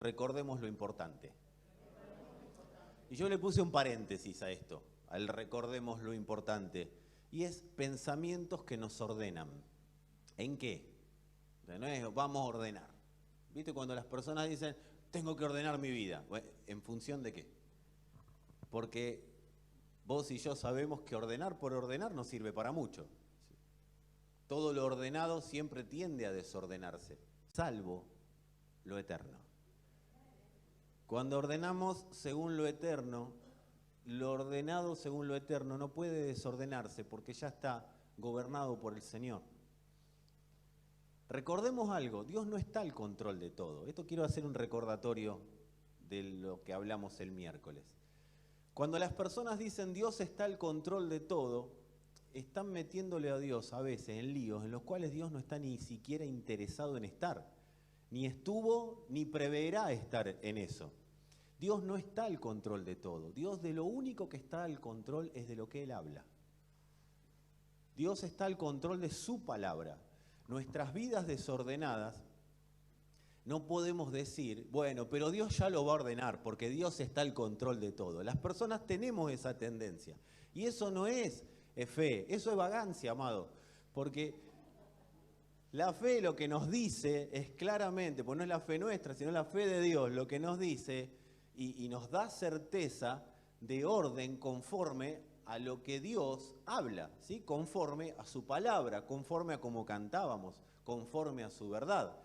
Recordemos lo importante. Y yo le puse un paréntesis a esto, al recordemos lo importante, y es pensamientos que nos ordenan. ¿En qué? No es vamos a ordenar. ¿Viste cuando las personas dicen, tengo que ordenar mi vida? Bueno, ¿en función de qué? Porque vos y yo sabemos que ordenar por ordenar no sirve para mucho. Todo lo ordenado siempre tiende a desordenarse, salvo lo eterno. Cuando ordenamos según lo eterno, lo ordenado según lo eterno no puede desordenarse porque ya está gobernado por el Señor. Recordemos algo, Dios no está al control de todo. Esto quiero hacer un recordatorio de lo que hablamos el miércoles. Cuando las personas dicen Dios está al control de todo, están metiéndole a Dios a veces en líos en los cuales Dios no está ni siquiera interesado en estar. Ni estuvo ni preverá estar en eso. Dios no está al control de todo. Dios de lo único que está al control es de lo que Él habla. Dios está al control de su palabra. Nuestras vidas desordenadas, no podemos decir, bueno, pero Dios ya lo va a ordenar porque Dios está al control de todo. Las personas tenemos esa tendencia. Y eso no es fe, eso es vagancia, amado. Porque la fe lo que nos dice es claramente, pues no es la fe nuestra, sino la fe de Dios, lo que nos dice y nos da certeza de orden conforme a lo que Dios habla, ¿sí? Conforme a su palabra, conforme a cómo cantábamos, conforme a su verdad.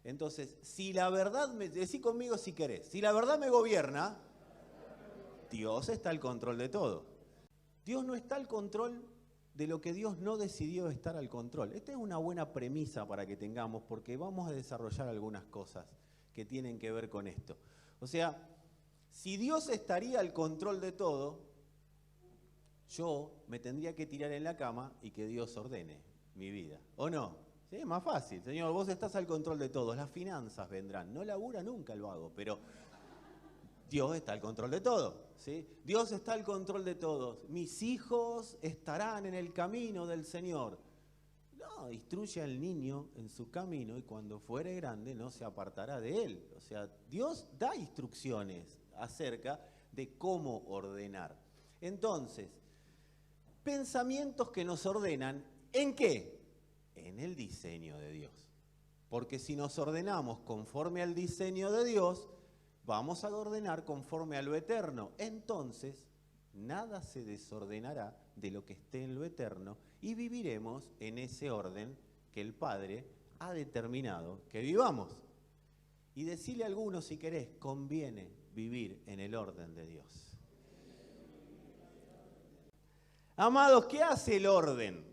Entonces, si la verdad, decí conmigo si querés, si la verdad me gobierna, Dios está al control de todo. Dios no está al control de lo que Dios no decidió estar al control. Esta es una buena premisa para que tengamos, porque vamos a desarrollar algunas cosas que tienen que ver con esto. O sea, si Dios estaría al control de todo, yo me tendría que tirar en la cama y que Dios ordene mi vida. ¿O no? Sí, es más fácil. Señor, vos estás al control de todo. Las finanzas vendrán. No labura nunca el vago, pero Dios está al control de todo, ¿sí? Dios está al control de todos. Mis hijos estarán en el camino del Señor. No, instruye al niño en su camino y cuando fuere grande no se apartará de él. O sea, Dios da instrucciones acerca de cómo ordenar. Entonces, pensamientos que nos ordenan, ¿en qué? En el diseño de Dios. Porque si nos ordenamos conforme al diseño de Dios, vamos a ordenar conforme a lo eterno. Entonces, nada se desordenará de lo que esté en lo eterno y viviremos en ese orden que el Padre ha determinado que vivamos. Y decirle a algunos, si querés, conviene vivir en el orden de Dios. Amados, ¿qué hace el orden?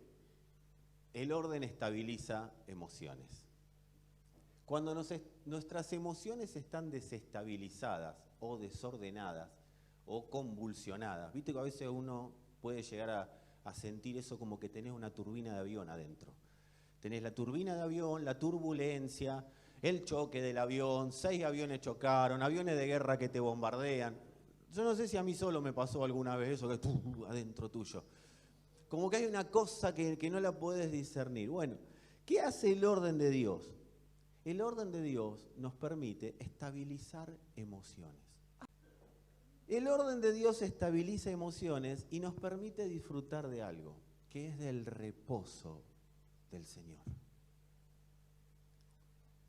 El orden estabiliza emociones. Cuando nuestras emociones están desestabilizadas o desordenadas o convulsionadas, viste que a veces uno puede llegar a sentir eso como que tenés una turbina de avión adentro. Tenés la turbina de avión, la turbulencia, el choque del avión, 6 aviones chocaron, aviones de guerra que te bombardean. Yo no sé si a mí solo me pasó alguna vez eso que adentro tuyo. Como que hay una cosa que no la podés discernir. Bueno, ¿qué hace el orden de Dios? El orden de Dios nos permite estabilizar emociones. El orden de Dios estabiliza emociones y nos permite disfrutar de algo, que es del reposo del Señor.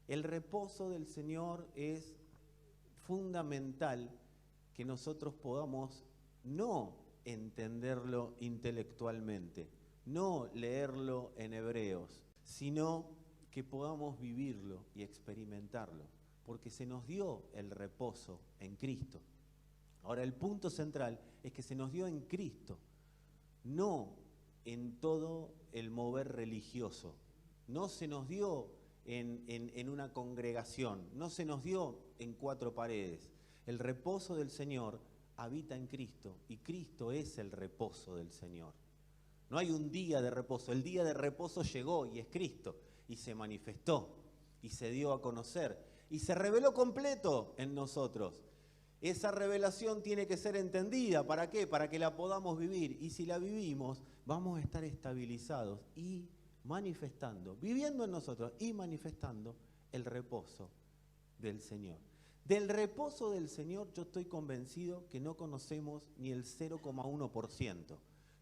El reposo del Señor es fundamental que nosotros podamos no entenderlo intelectualmente, no leerlo en Hebreos, sino que podamos vivirlo y experimentarlo, porque se nos dio el reposo en Cristo. Ahora, el punto central es que se nos dio en Cristo, no en todo el mover religioso, no se nos dio en una congregación, no se nos dio en 4 paredes. El reposo del Señor habita en Cristo y Cristo es el reposo del Señor. No hay un día de reposo, el día de reposo llegó y es Cristo. Y se manifestó, y se dio a conocer, y se reveló completo en nosotros. Esa revelación tiene que ser entendida, ¿para qué? Para que la podamos vivir, y si la vivimos, vamos a estar estabilizados y manifestando, viviendo en nosotros y manifestando el reposo del Señor. Del reposo del Señor yo estoy convencido que no conocemos ni el 0,1%,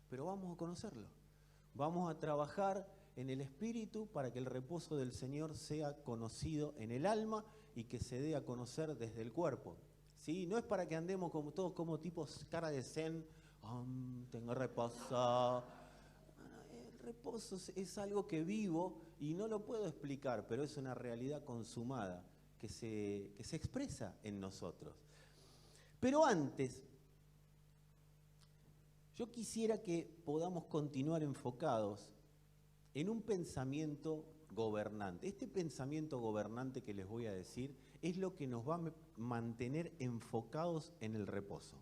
pero vamos a conocerlo. Vamos a trabajar en el espíritu para que el reposo del Señor sea conocido en el alma y que se dé a conocer desde el cuerpo. ¿Sí? No es para que andemos como todos como tipos cara de zen, tengo reposo. El reposo es algo que vivo y no lo puedo explicar, pero es una realidad consumada que se expresa en nosotros. Pero antes, yo quisiera que podamos continuar enfocados en un pensamiento gobernante. Este pensamiento gobernante que les voy a decir es lo que nos va a mantener enfocados en el reposo.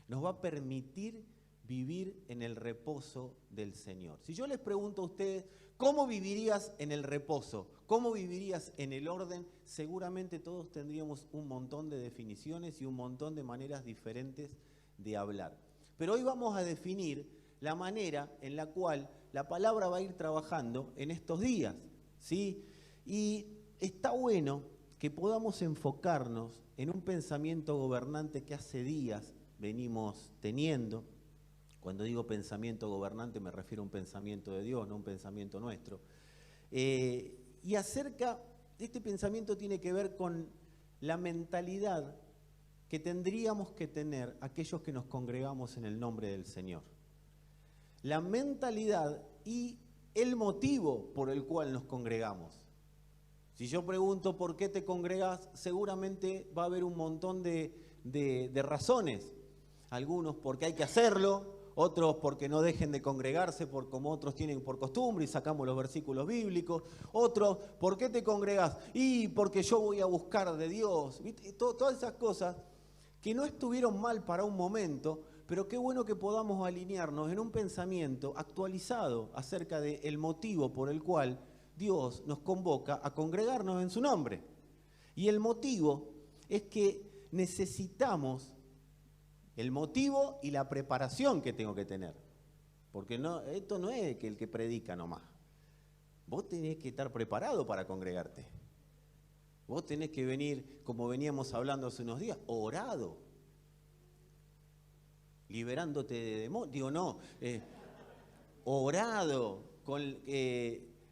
Nos va a permitir vivir en el reposo del Señor. Si yo les pregunto a ustedes, ¿cómo vivirías en el reposo? ¿Cómo vivirías en el orden? Seguramente todos tendríamos un montón de definiciones y un montón de maneras diferentes de hablar. Pero hoy vamos a definir la manera en la cual la palabra va a ir trabajando en estos días, ¿sí? Y está bueno que podamos enfocarnos en un pensamiento gobernante que hace días venimos teniendo. Cuando digo pensamiento gobernante me refiero a un pensamiento de Dios, no un pensamiento nuestro. Y este pensamiento tiene que ver con la mentalidad que tendríamos que tener aquellos que nos congregamos en el nombre del Señor. La mentalidad y el motivo por el cual nos congregamos. Si yo pregunto por qué te congregas, seguramente va a haber un montón de razones. Algunos porque hay que hacerlo, otros porque no dejen de congregarse como otros tienen por costumbre y sacamos los versículos bíblicos. Otros, ¿por qué te congregas? Y porque yo voy a buscar de Dios. ¿Viste? Todas esas cosas que no estuvieron mal para un momento, pero qué bueno que podamos alinearnos en un pensamiento actualizado acerca del motivo por el cual Dios nos convoca a congregarnos en su nombre. Y el motivo es que necesitamos el motivo y la preparación que tengo que tener. Porque esto no es que el que predica nomás. Vos tenés que estar preparado para congregarte. Vos tenés que venir, como veníamos hablando hace unos días, orado. Liberándote de demonios. Orado,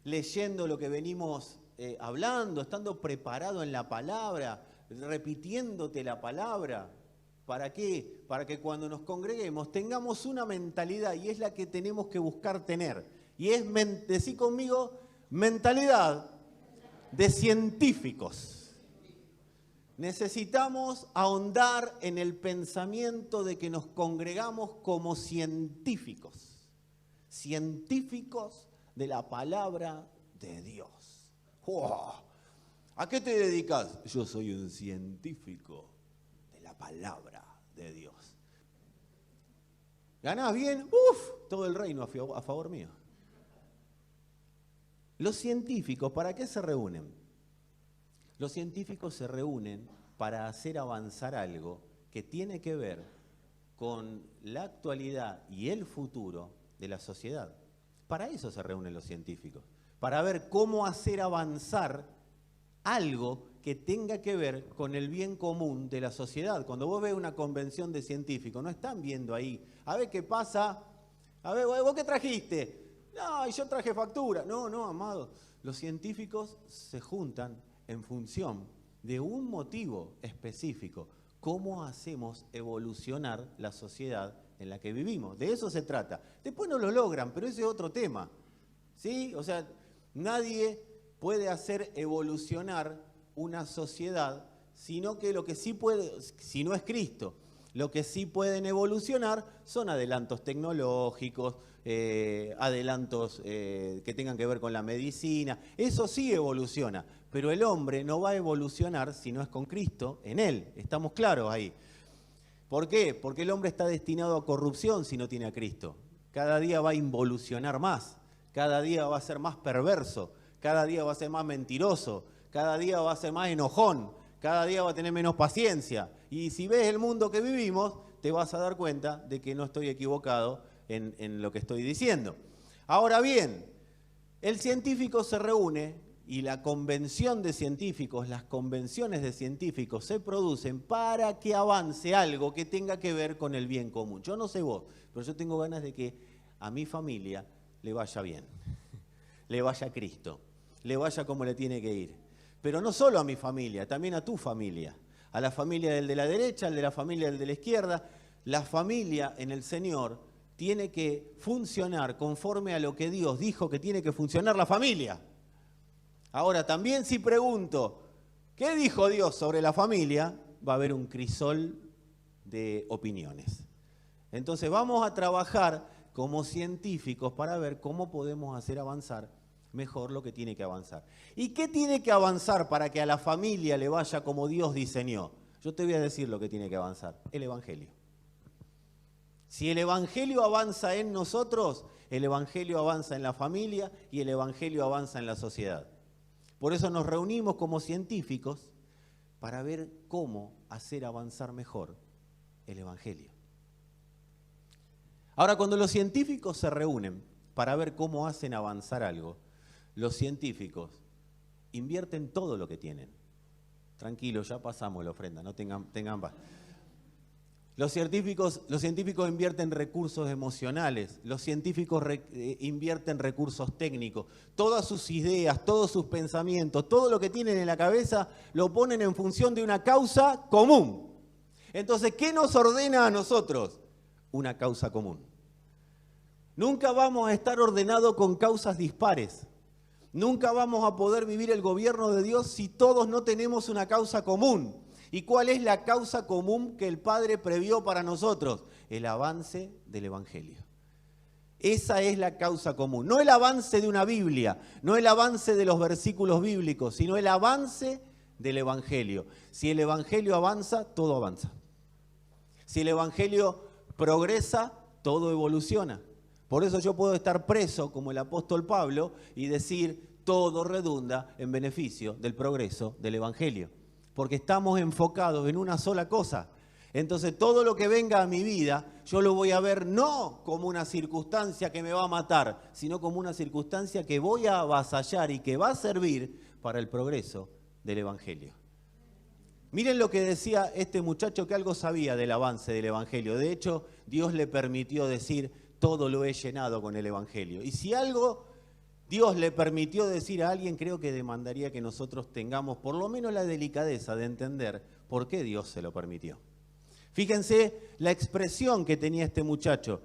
leyendo lo que venimos hablando, estando preparado en la palabra, repitiéndote la palabra. ¿Para qué? Para que cuando nos congreguemos tengamos una mentalidad y es la que tenemos que buscar tener. Y es, decí conmigo, mentalidad de científicos. Necesitamos ahondar en el pensamiento de que nos congregamos como científicos. Científicos de la palabra de Dios. ¡Wow! ¿A qué te dedicas? Yo soy un científico de la palabra de Dios. ¿Ganás bien? ¡Uf! Todo el reino a favor mío. Los científicos, ¿para qué se reúnen? Los científicos se reúnen para hacer avanzar algo que tiene que ver con la actualidad y el futuro de la sociedad. Para eso se reúnen los científicos, para ver cómo hacer avanzar algo que tenga que ver con el bien común de la sociedad. Cuando vos ves una convención de científicos, no están viendo ahí, a ver qué pasa, a ver, ¿vos qué trajiste? No, yo traje factura. No, amado, los científicos se juntan en función de un motivo específico. ¿Cómo hacemos evolucionar la sociedad en la que vivimos? De eso se trata. Después no lo logran, pero ese es otro tema. ¿Sí? O sea, nadie puede hacer evolucionar una sociedad, sino que lo que sí puede, si no es Cristo, lo que sí pueden evolucionar son adelantos tecnológicos, adelantos que tengan que ver con la medicina. Eso sí evoluciona, pero el hombre no va a evolucionar si no es con Cristo en él. Estamos claros ahí. ¿Por qué? Porque el hombre está destinado a corrupción si no tiene a Cristo. Cada día va a involucionar más, cada día va a ser más perverso, cada día va a ser más mentiroso, cada día va a ser más enojón, cada día va a tener menos paciencia. Y si ves el mundo que vivimos, te vas a dar cuenta de que no estoy equivocado en lo que estoy diciendo. Ahora bien, el científico se reúne y la convención de científicos, las convenciones de científicos se producen para que avance algo que tenga que ver con el bien común. Yo no sé vos, pero yo tengo ganas de que a mi familia le vaya bien, le vaya a Cristo, le vaya como le tiene que ir. Pero no solo a mi familia, también a tu familia, a la familia del de la derecha, al de la familia del de la izquierda. La familia en el Señor tiene que funcionar conforme a lo que Dios dijo que tiene que funcionar la familia. Ahora, también si pregunto, ¿qué dijo Dios sobre la familia? Va a haber un crisol de opiniones. Entonces vamos a trabajar como científicos para ver cómo podemos hacer avanzar mejor lo que tiene que avanzar. ¿Y qué tiene que avanzar para que a la familia le vaya como Dios diseñó? Yo te voy a decir lo que tiene que avanzar, el Evangelio. Si el Evangelio avanza en nosotros, el Evangelio avanza en la familia y el Evangelio avanza en la sociedad. Por eso nos reunimos como científicos para ver cómo hacer avanzar mejor el Evangelio. Ahora, cuando los científicos se reúnen para ver cómo hacen avanzar algo, los científicos invierten todo lo que tienen. Tranquilos, ya pasamos la ofrenda, no tengan paz. Los científicos invierten recursos emocionales, los científicos invierten recursos técnicos, todas sus ideas, todos sus pensamientos, todo lo que tienen en la cabeza lo ponen en función de una causa común. Entonces, ¿qué nos ordena a nosotros? Una causa común. Nunca vamos a estar ordenados con causas dispares. Nunca vamos a poder vivir el gobierno de Dios si todos no tenemos una causa común. ¿Y cuál es la causa común que el Padre previó para nosotros? El avance del Evangelio. Esa es la causa común. No el avance de una Biblia, no el avance de los versículos bíblicos, sino el avance del Evangelio. Si el Evangelio avanza, todo avanza. Si el Evangelio progresa, todo evoluciona. Por eso yo puedo estar preso como el apóstol Pablo y decir todo redunda en beneficio del progreso del Evangelio. Porque estamos enfocados en una sola cosa. Entonces todo lo que venga a mi vida, yo lo voy a ver no como una circunstancia que me va a matar, sino como una circunstancia que voy a avasallar y que va a servir para el progreso del Evangelio. Miren lo que decía este muchacho que algo sabía del avance del Evangelio. De hecho, Dios le permitió decir, todo lo he llenado con el Evangelio. Y si algo Dios le permitió decir a alguien, creo que demandaría que nosotros tengamos por lo menos la delicadeza de entender por qué Dios se lo permitió. Fíjense la expresión que tenía este muchacho.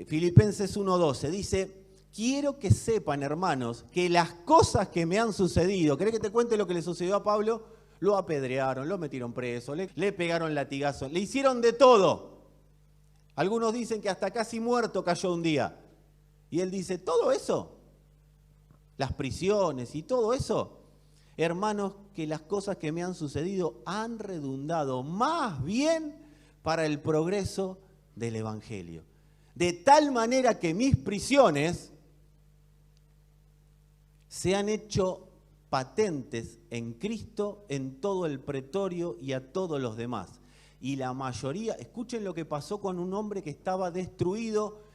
Filipenses 1:12 dice, quiero que sepan, hermanos, que las cosas que me han sucedido, ¿querés que te cuente lo que le sucedió a Pablo? Lo apedrearon, lo metieron preso, le pegaron latigazos, le hicieron de todo. Algunos dicen que hasta casi muerto cayó un día. Y él dice, ¿todo eso? Las prisiones y todo eso, hermanos, que las cosas que me han sucedido han redundado más bien para el progreso del Evangelio. De tal manera que mis prisiones se han hecho patentes en Cristo, en todo el pretorio y a todos los demás. Y la mayoría, escuchen lo que pasó con un hombre que estaba destruido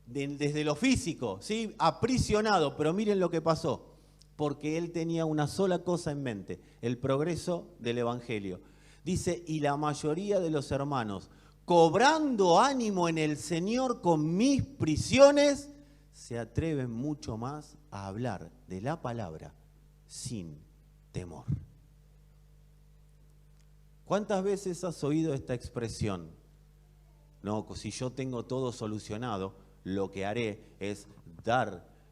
desde lo físico, ¿sí? Aprisionado, pero miren lo que pasó, porque él tenía una sola cosa en mente, el progreso del Evangelio. Dice, y la mayoría de los hermanos, cobrando ánimo en el Señor con mis prisiones, se atreven mucho más a hablar de la palabra sin temor. ¿Cuántas veces has oído esta expresión? No, si yo tengo todo solucionado, lo que haré es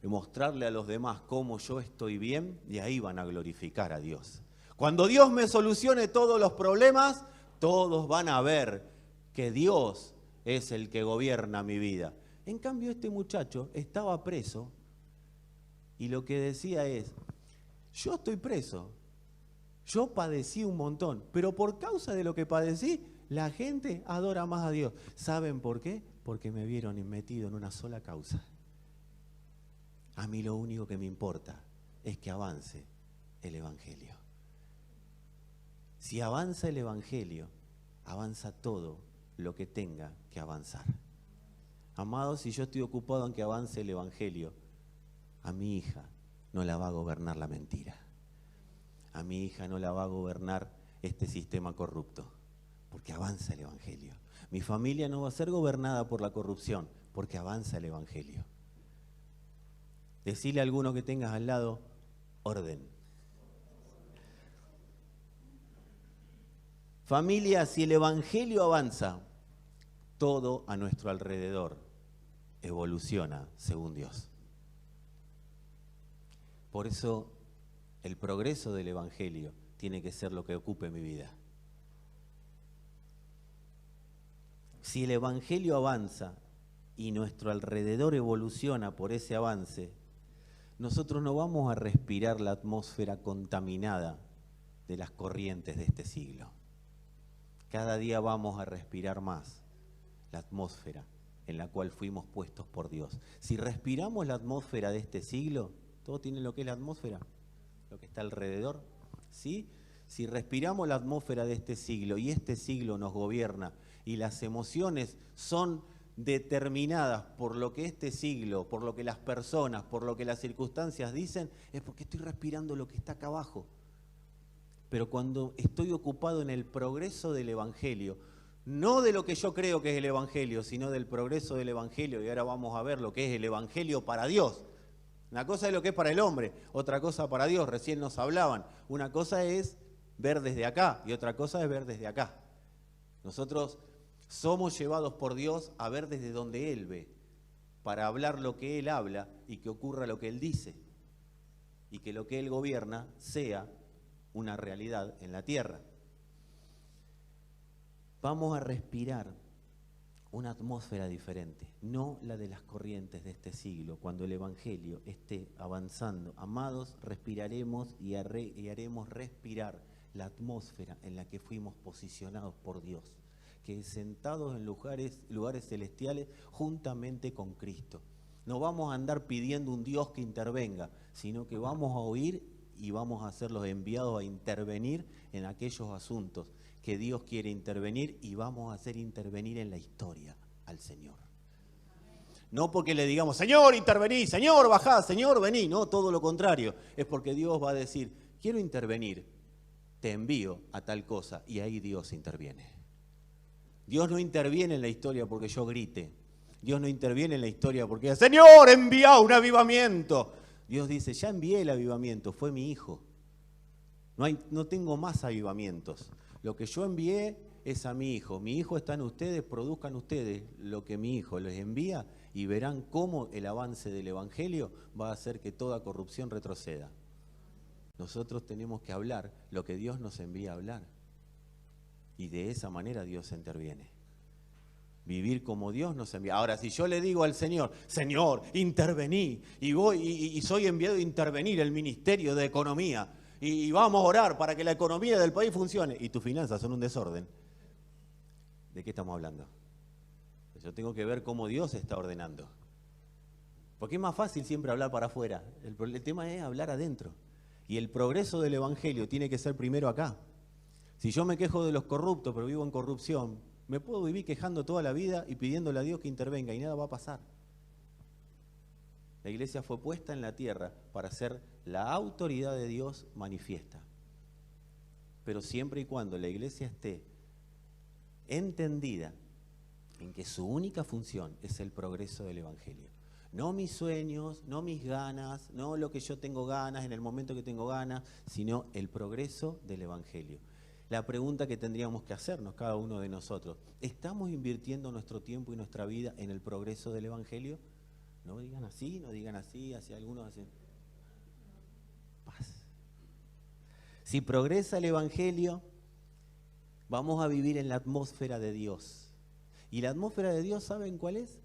mostrarle a los demás cómo yo estoy bien y ahí van a glorificar a Dios. Cuando Dios me solucione todos los problemas, todos van a ver que Dios es el que gobierna mi vida. En cambio, este muchacho estaba preso y lo que decía es, yo estoy preso, yo padecí un montón, pero por causa de lo que padecí, la gente adora más a Dios. ¿Saben por qué? Porque me vieron metido en una sola causa. A mí lo único que me importa es que avance el Evangelio. Si avanza el Evangelio, avanza todo lo que tenga que avanzar. Amados, si yo estoy ocupado en que avance el Evangelio, a mi hija no la va a gobernar la mentira. A mi hija no la va a gobernar este sistema corrupto, porque avanza el Evangelio. Mi familia no va a ser gobernada por la corrupción, porque avanza el Evangelio. Decile a alguno que tengas al lado, orden. Familia, si el Evangelio avanza, todo a nuestro alrededor evoluciona según Dios. Por eso el progreso del Evangelio tiene que ser lo que ocupe mi vida. Si el Evangelio avanza y nuestro alrededor evoluciona por ese avance, nosotros no vamos a respirar la atmósfera contaminada de las corrientes de este siglo. Cada día vamos a respirar más la atmósfera en la cual fuimos puestos por Dios. Si respiramos la atmósfera de este siglo, ¿todo tiene lo que es la atmósfera? Lo que está alrededor, ¿sí? Si respiramos la atmósfera de este siglo y este siglo nos gobierna y las emociones son determinadas por lo que este siglo, por lo que las personas, por lo que las circunstancias dicen, es porque estoy respirando lo que está acá abajo. Pero cuando estoy ocupado en el progreso del Evangelio, no de lo que yo creo que es el Evangelio, sino del progreso del Evangelio, y ahora vamos a ver lo que es el Evangelio para Dios. Una cosa es lo que es para el hombre, otra cosa para Dios, recién nos hablaban. Una cosa es ver desde acá y otra cosa es ver desde acá. Nosotros somos llevados por Dios a ver desde donde Él ve, para hablar lo que Él habla y que ocurra lo que Él dice, y que lo que Él gobierna sea una realidad en la tierra. Vamos a respirar una atmósfera diferente, no la de las corrientes de este siglo. Cuando el Evangelio esté avanzando, amados, respiraremos y haremos respirar la atmósfera en la que fuimos posicionados por Dios, que es sentados en lugares celestiales juntamente con Cristo. No vamos a andar pidiendo un Dios que intervenga, sino que vamos a oír y vamos a ser los enviados a intervenir en aquellos asuntos que Dios quiere intervenir, y vamos a hacer intervenir en la historia al Señor. No porque le digamos, Señor, intervení, Señor, bajá, Señor, vení. No, todo lo contrario. Es porque Dios va a decir, quiero intervenir, te envío a tal cosa, y ahí Dios interviene. Dios no interviene en la historia porque yo grite. Dios no interviene en la historia porque, Señor, envía un avivamiento. Dios dice, ya envié el avivamiento, fue mi hijo. No tengo más avivamientos. Lo que yo envié es a mi hijo. Mi hijo está en ustedes, produzcan ustedes lo que mi hijo les envía y verán cómo el avance del Evangelio va a hacer que toda corrupción retroceda. Nosotros tenemos que hablar lo que Dios nos envía a hablar. Y de esa manera Dios interviene. Vivir como Dios nos envía. Ahora, si yo le digo al Señor, Señor, intervení, y voy y soy enviado a intervenir el Ministerio de Economía, y vamos a orar para que la economía del país funcione, y tus finanzas son un desorden, ¿de qué estamos hablando? Yo tengo que ver cómo Dios está ordenando. Porque es más fácil siempre hablar para afuera. El tema es hablar adentro. Y el progreso del Evangelio tiene que ser primero acá. Si yo me quejo de los corruptos, pero vivo en corrupción, me puedo vivir quejando toda la vida y pidiéndole a Dios que intervenga y nada va a pasar. La iglesia fue puesta en la tierra para ser la autoridad de Dios manifiesta. Pero siempre y cuando la iglesia esté entendida en que su única función es el progreso del Evangelio. No mis sueños, no mis ganas, no lo que yo tengo ganas en el momento que tengo ganas, sino el progreso del Evangelio. La pregunta que tendríamos que hacernos cada uno de nosotros, ¿estamos invirtiendo nuestro tiempo y nuestra vida en el progreso del Evangelio? No digan así, hacia algunos hacen paz. Si progresa el Evangelio, vamos a vivir en la atmósfera de Dios. ¿Y la atmósfera de Dios saben cuál es?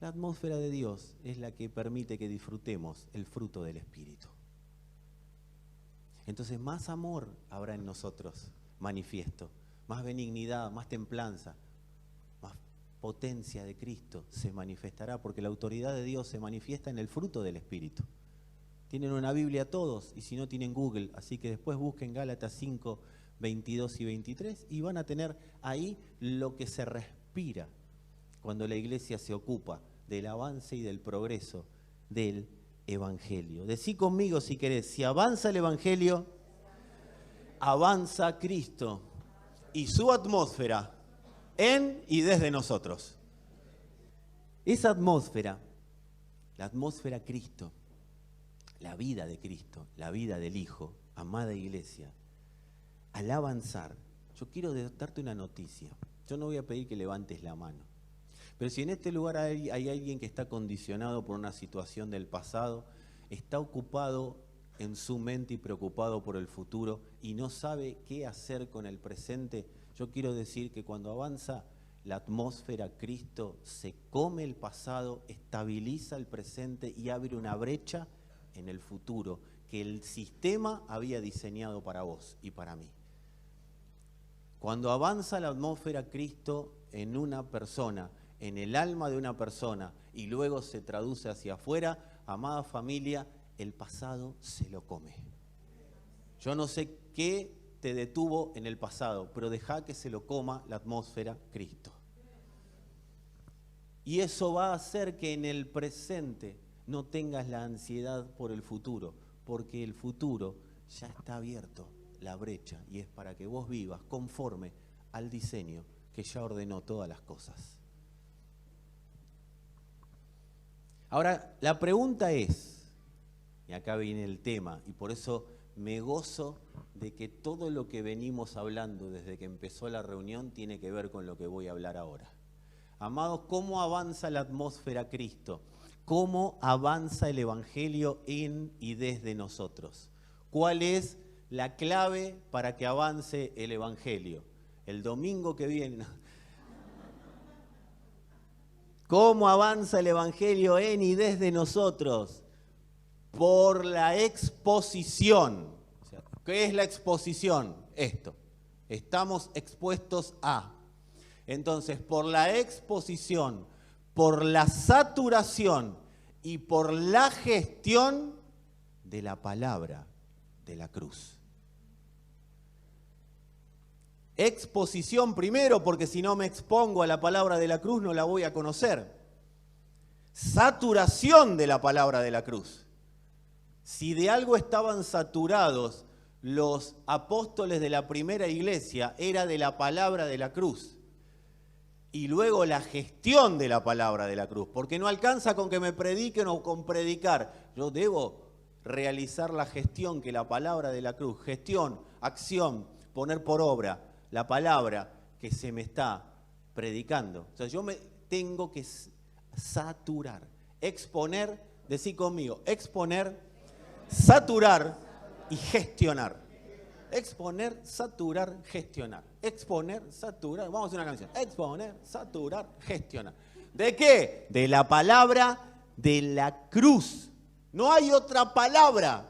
La atmósfera de Dios es la que permite que disfrutemos el fruto del Espíritu. Entonces más amor habrá en nosotros manifiesto, más benignidad, más templanza, más potencia de Cristo se manifestará, porque la autoridad de Dios se manifiesta en el fruto del Espíritu. Tienen una Biblia todos, y si no tienen Google, así que después busquen Gálatas 5, 22 y 23 y van a tener ahí lo que se respira cuando la iglesia se ocupa del avance y del progreso del evangelio. Decí conmigo si querés, si avanza el evangelio, avanza Cristo y su atmósfera en y desde nosotros. Esa atmósfera, la atmósfera Cristo, la vida de Cristo, la vida del Hijo, amada iglesia, al avanzar, yo quiero darte una noticia. Yo no voy a pedir que levantes la mano, pero si en este lugar hay alguien que está condicionado por una situación del pasado, está ocupado en su mente y preocupado por el futuro y no sabe qué hacer con el presente, yo quiero decir que cuando avanza la atmósfera Cristo, se come el pasado, estabiliza el presente y abre una brecha en el futuro que el sistema había diseñado para vos y para mí. Cuando avanza la atmósfera Cristo en una persona, en el alma de una persona y luego se traduce hacia afuera, amada familia, el pasado se lo come. Yo no sé qué te detuvo en el pasado, pero deja que se lo coma la atmósfera Cristo. Y eso va a hacer que en el presente no tengas la ansiedad por el futuro, porque el futuro ya está abierto, la brecha, y es para que vos vivas conforme al diseño que ya ordenó todas las cosas. Ahora, la pregunta es, y acá viene el tema, y por eso me gozo de que todo lo que venimos hablando desde que empezó la reunión tiene que ver con lo que voy a hablar ahora. Amados, ¿cómo avanza la atmósfera Cristo? ¿Cómo avanza el Evangelio en y desde nosotros? ¿Cuál es la clave para que avance el Evangelio? El domingo que viene. ¿Cómo avanza el Evangelio en y desde nosotros? Por la exposición. O sea, ¿qué es la exposición? Esto. Estamos expuestos a. Entonces, por la exposición, por la saturación y por la gestión de la palabra de la cruz. Exposición primero, porque si no me expongo a la palabra de la cruz no la voy a conocer. Saturación de la palabra de la cruz. Si de algo estaban saturados los apóstoles de la primera iglesia, era de la palabra de la cruz. Y luego la gestión de la palabra de la cruz, porque no alcanza con que me prediquen o con predicar. Yo debo realizar la gestión que la palabra de la cruz, gestión, acción, poner por obra la palabra que se me está predicando. O sea, yo me tengo que saturar, exponer, decí conmigo, exponer, saturar y gestionar. Exponer, saturar, gestionar. Exponer, saturar. Vamos a hacer una canción. Exponer, saturar, gestionar. ¿De qué? De la palabra de la cruz. No hay otra palabra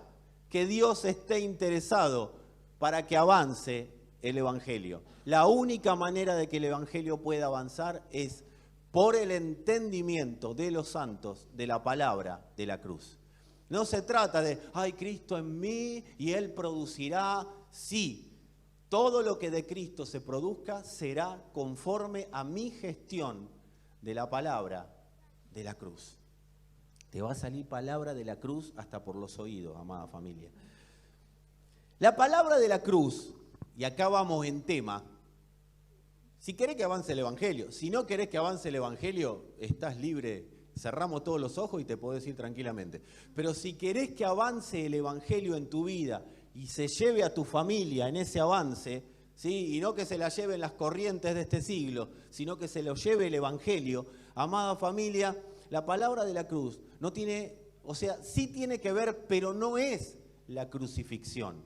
que Dios esté interesado para que avance el Evangelio. La única manera de que el Evangelio pueda avanzar es por el entendimiento de los santos de la palabra de la cruz. No se trata de, ay, Cristo en mí y Él producirá. Sí, todo lo que de Cristo se produzca será conforme a mi gestión de la palabra de la cruz. Te va a salir palabra de la cruz hasta por los oídos, amada familia. La palabra de la cruz, y acá vamos en tema, si querés que avance el Evangelio, si no querés que avance el Evangelio, estás libre, cerramos todos los ojos y te podés ir tranquilamente. Pero si querés que avance el Evangelio en tu vida y se lleve a tu familia en ese avance, ¿sí? Y no que se la lleven las corrientes de este siglo, sino que se lo lleve el Evangelio, amada familia, la palabra de la cruz no tiene, o sea, sí tiene que ver, pero no es la crucifixión.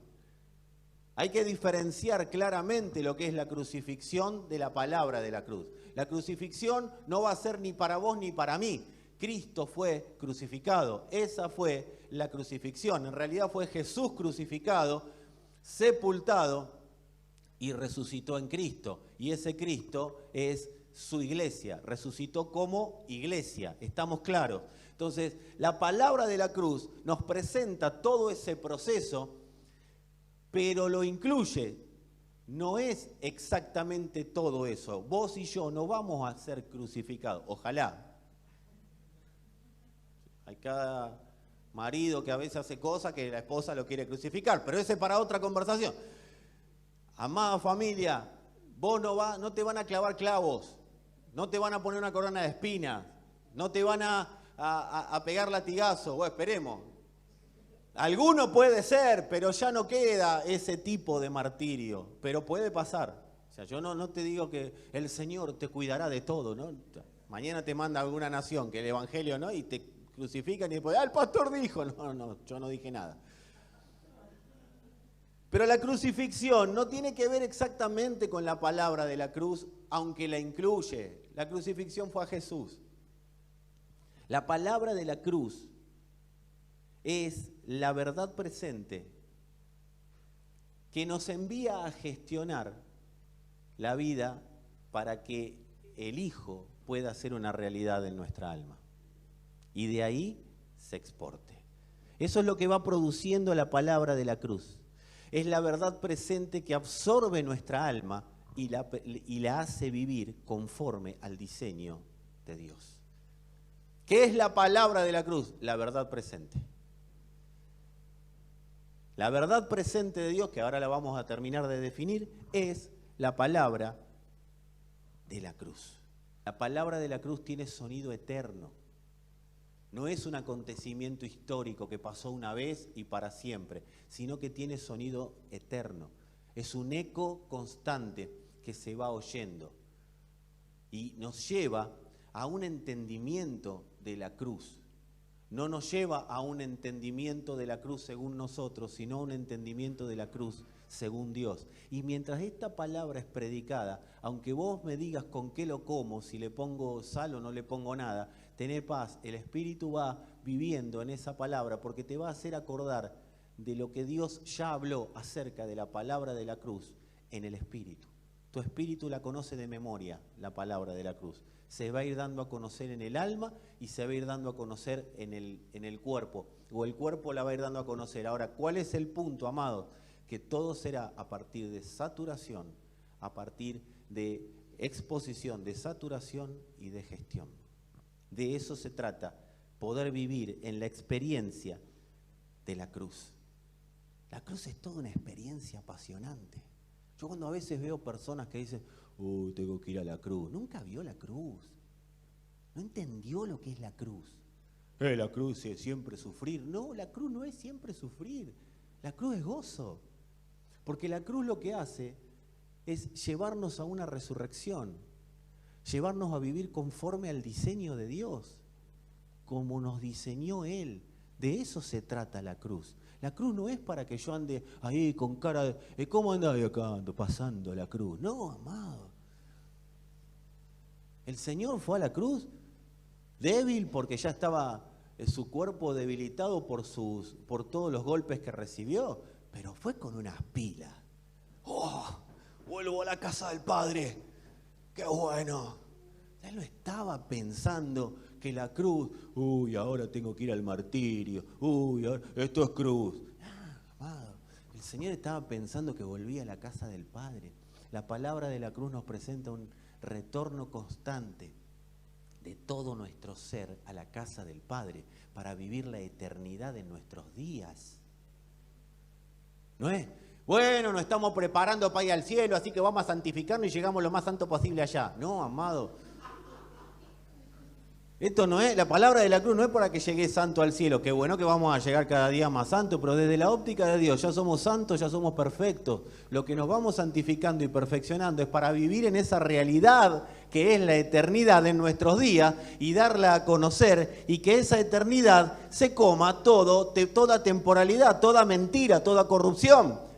Hay que diferenciar claramente lo que es la crucifixión de la palabra de la cruz. La crucifixión no va a ser ni para vos ni para mí. Cristo fue crucificado. Esa fue la crucifixión. En realidad fue Jesús crucificado, sepultado y resucitó en Cristo. Y ese Cristo es su iglesia. Resucitó como iglesia. ¿Estamos claros? Entonces, la palabra de la cruz nos presenta todo ese proceso, pero lo incluye. No es exactamente todo eso. Vos y yo no vamos a ser crucificados. Ojalá. Hay cada marido que a veces hace cosas que la esposa lo quiere crucificar, pero ese es para otra conversación. Amada familia, vos no te van a clavar clavos, no te van a poner una corona de espinas, no te van a pegar latigazos, bueno, esperemos. Alguno puede ser, pero ya no queda ese tipo de martirio, pero puede pasar. O sea, yo no te digo que el Señor te cuidará de todo, ¿no? Mañana te manda alguna nación que el Evangelio, ¿no? Y te crucifican y después, el pastor dijo. No, yo no dije nada. Pero la crucifixión no tiene que ver exactamente con la palabra de la cruz, aunque la incluye. La crucifixión fue a Jesús. La palabra de la cruz es la verdad presente que nos envía a gestionar la vida para que el Hijo pueda ser una realidad en nuestra alma. Y de ahí se exporte. Eso es lo que va produciendo la palabra de la cruz. Es la verdad presente que absorbe nuestra alma y la hace vivir conforme al diseño de Dios. ¿Qué es la palabra de la cruz? La verdad presente. La verdad presente de Dios, que ahora la vamos a terminar de definir, es la palabra de la cruz. La palabra de la cruz tiene sonido eterno. No es un acontecimiento histórico que pasó una vez y para siempre, sino que tiene sonido eterno. Es un eco constante que se va oyendo y nos lleva a un entendimiento de la cruz. No nos lleva a un entendimiento de la cruz según nosotros, sino a un entendimiento de la cruz según Dios. Y mientras esta palabra es predicada, aunque vos me digas con qué lo como, si le pongo sal o no le pongo nada, tené paz, el Espíritu va viviendo en esa palabra porque te va a hacer acordar de lo que Dios ya habló acerca de la palabra de la cruz en el Espíritu. Tu espíritu la conoce de memoria, la palabra de la cruz. Se va a ir dando a conocer en el alma y se va a ir dando a conocer en el cuerpo, o el cuerpo la va a ir dando a conocer. Ahora, ¿cuál es el punto, amado? Que todo será a partir de saturación, a partir de exposición, de saturación y de gestión. De eso se trata, poder vivir en la experiencia de la cruz. La cruz es toda una experiencia apasionante. Yo cuando a veces veo personas que dicen, tengo que ir a la cruz. Nunca vio la cruz. No entendió lo que es la cruz. La cruz es siempre sufrir. No, la cruz no es siempre sufrir. La cruz es gozo. Porque la cruz lo que hace es llevarnos a una resurrección. Llevarnos a vivir conforme al diseño de Dios. Como nos diseñó Él. De eso se trata la cruz. La cruz no es para que yo ande ahí con cara de ¿cómo andaba acá pasando la cruz? No, amado. El Señor fue a la cruz débil porque ya estaba su cuerpo debilitado por todos los golpes que recibió, pero fue con unas pilas. Vuelvo a la casa del Padre. ¡Qué bueno! Él no estaba pensando que la cruz, ahora tengo que ir al martirio, ahora, esto es cruz. Amado, el Señor estaba pensando que volvía a la casa del Padre. La palabra de la cruz nos presenta un retorno constante de todo nuestro ser a la casa del Padre para vivir la eternidad en nuestros días. ¿No es? Bueno, nos estamos preparando para ir al cielo, así que vamos a santificarnos y llegamos lo más santo posible allá. No, amado. Esto no es, la palabra de la cruz no es para que llegue santo al cielo. Qué bueno que vamos a llegar cada día más santo, pero desde la óptica de Dios ya somos santos, ya somos perfectos. Lo que nos vamos santificando y perfeccionando es para vivir en esa realidad que es la eternidad en nuestros días y darla a conocer y que esa eternidad se coma toda temporalidad, toda mentira, toda corrupción.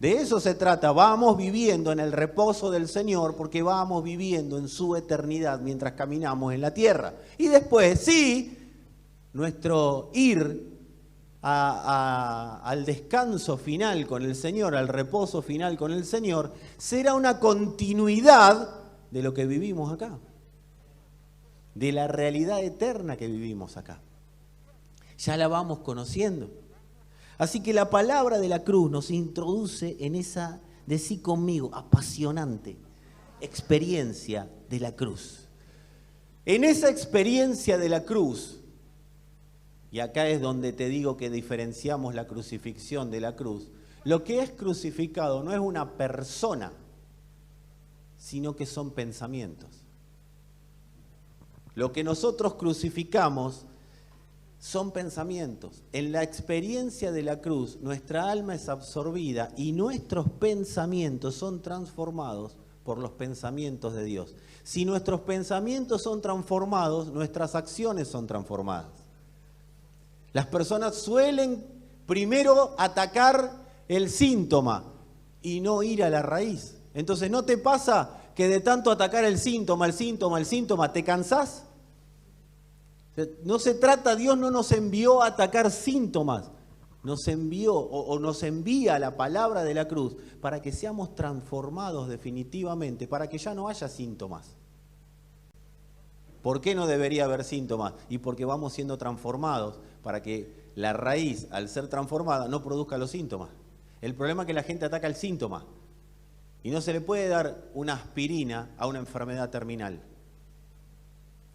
De eso se trata, vamos viviendo en el reposo del Señor porque vamos viviendo en su eternidad mientras caminamos en la tierra. Y después, sí, nuestro ir al descanso final con el Señor, al reposo final con el Señor, será una continuidad de lo que vivimos acá, de la realidad eterna que vivimos acá. Ya la vamos conociendo. Así que la palabra de la cruz nos introduce en esa, decí conmigo, apasionante experiencia de la cruz. En esa experiencia de la cruz, y acá es donde te digo que diferenciamos la crucifixión de la cruz, lo que es crucificado no es una persona, sino que son pensamientos. Lo que nosotros crucificamos son pensamientos. En la experiencia de la cruz, nuestra alma es absorbida y nuestros pensamientos son transformados por los pensamientos de Dios. Si nuestros pensamientos son transformados, nuestras acciones son transformadas. Las personas suelen primero atacar el síntoma y no ir a la raíz. Entonces, ¿no te pasa que de tanto atacar el síntoma, te cansás? No se trata, Dios no nos envió a atacar síntomas, nos envió o nos envía la palabra de la cruz para que seamos transformados definitivamente, para que ya no haya síntomas. ¿Por qué no debería haber síntomas? Y porque vamos siendo transformados para que la raíz, al ser transformada, no produzca los síntomas. El problema es que la gente ataca el síntoma y no se le puede dar una aspirina a una enfermedad terminal.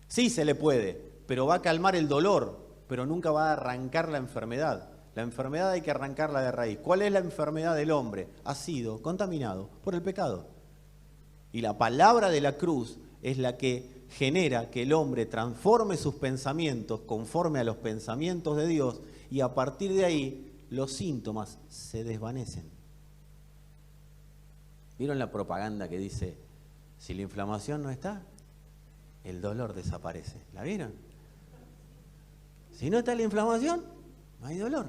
Sí se le puede, pero va a calmar el dolor, pero nunca va a arrancar la enfermedad. La enfermedad hay que arrancarla de raíz. ¿Cuál es la enfermedad del hombre? Ha sido contaminado por el pecado. Y la palabra de la cruz es la que genera que el hombre transforme sus pensamientos conforme a los pensamientos de Dios y a partir de ahí los síntomas se desvanecen. ¿Vieron la propaganda que dice, si la inflamación no está, el dolor desaparece? ¿La vieron? Si no está la inflamación, no hay dolor.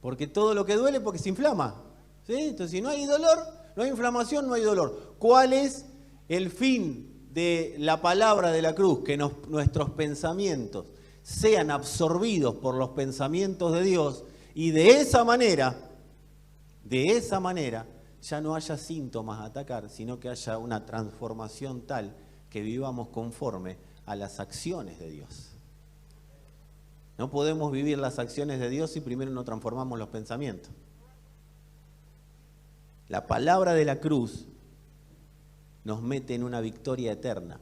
Porque todo lo que duele porque se inflama. ¿Sí? Entonces, si no hay dolor, no hay inflamación, no hay dolor. ¿Cuál es el fin de la palabra de la cruz? Que nuestros pensamientos sean absorbidos por los pensamientos de Dios y de esa manera, ya no haya síntomas a atacar, sino que haya una transformación tal que vivamos conforme a las acciones de Dios. No podemos vivir las acciones de Dios si primero no transformamos los pensamientos. La palabra de la cruz nos mete en una victoria eterna.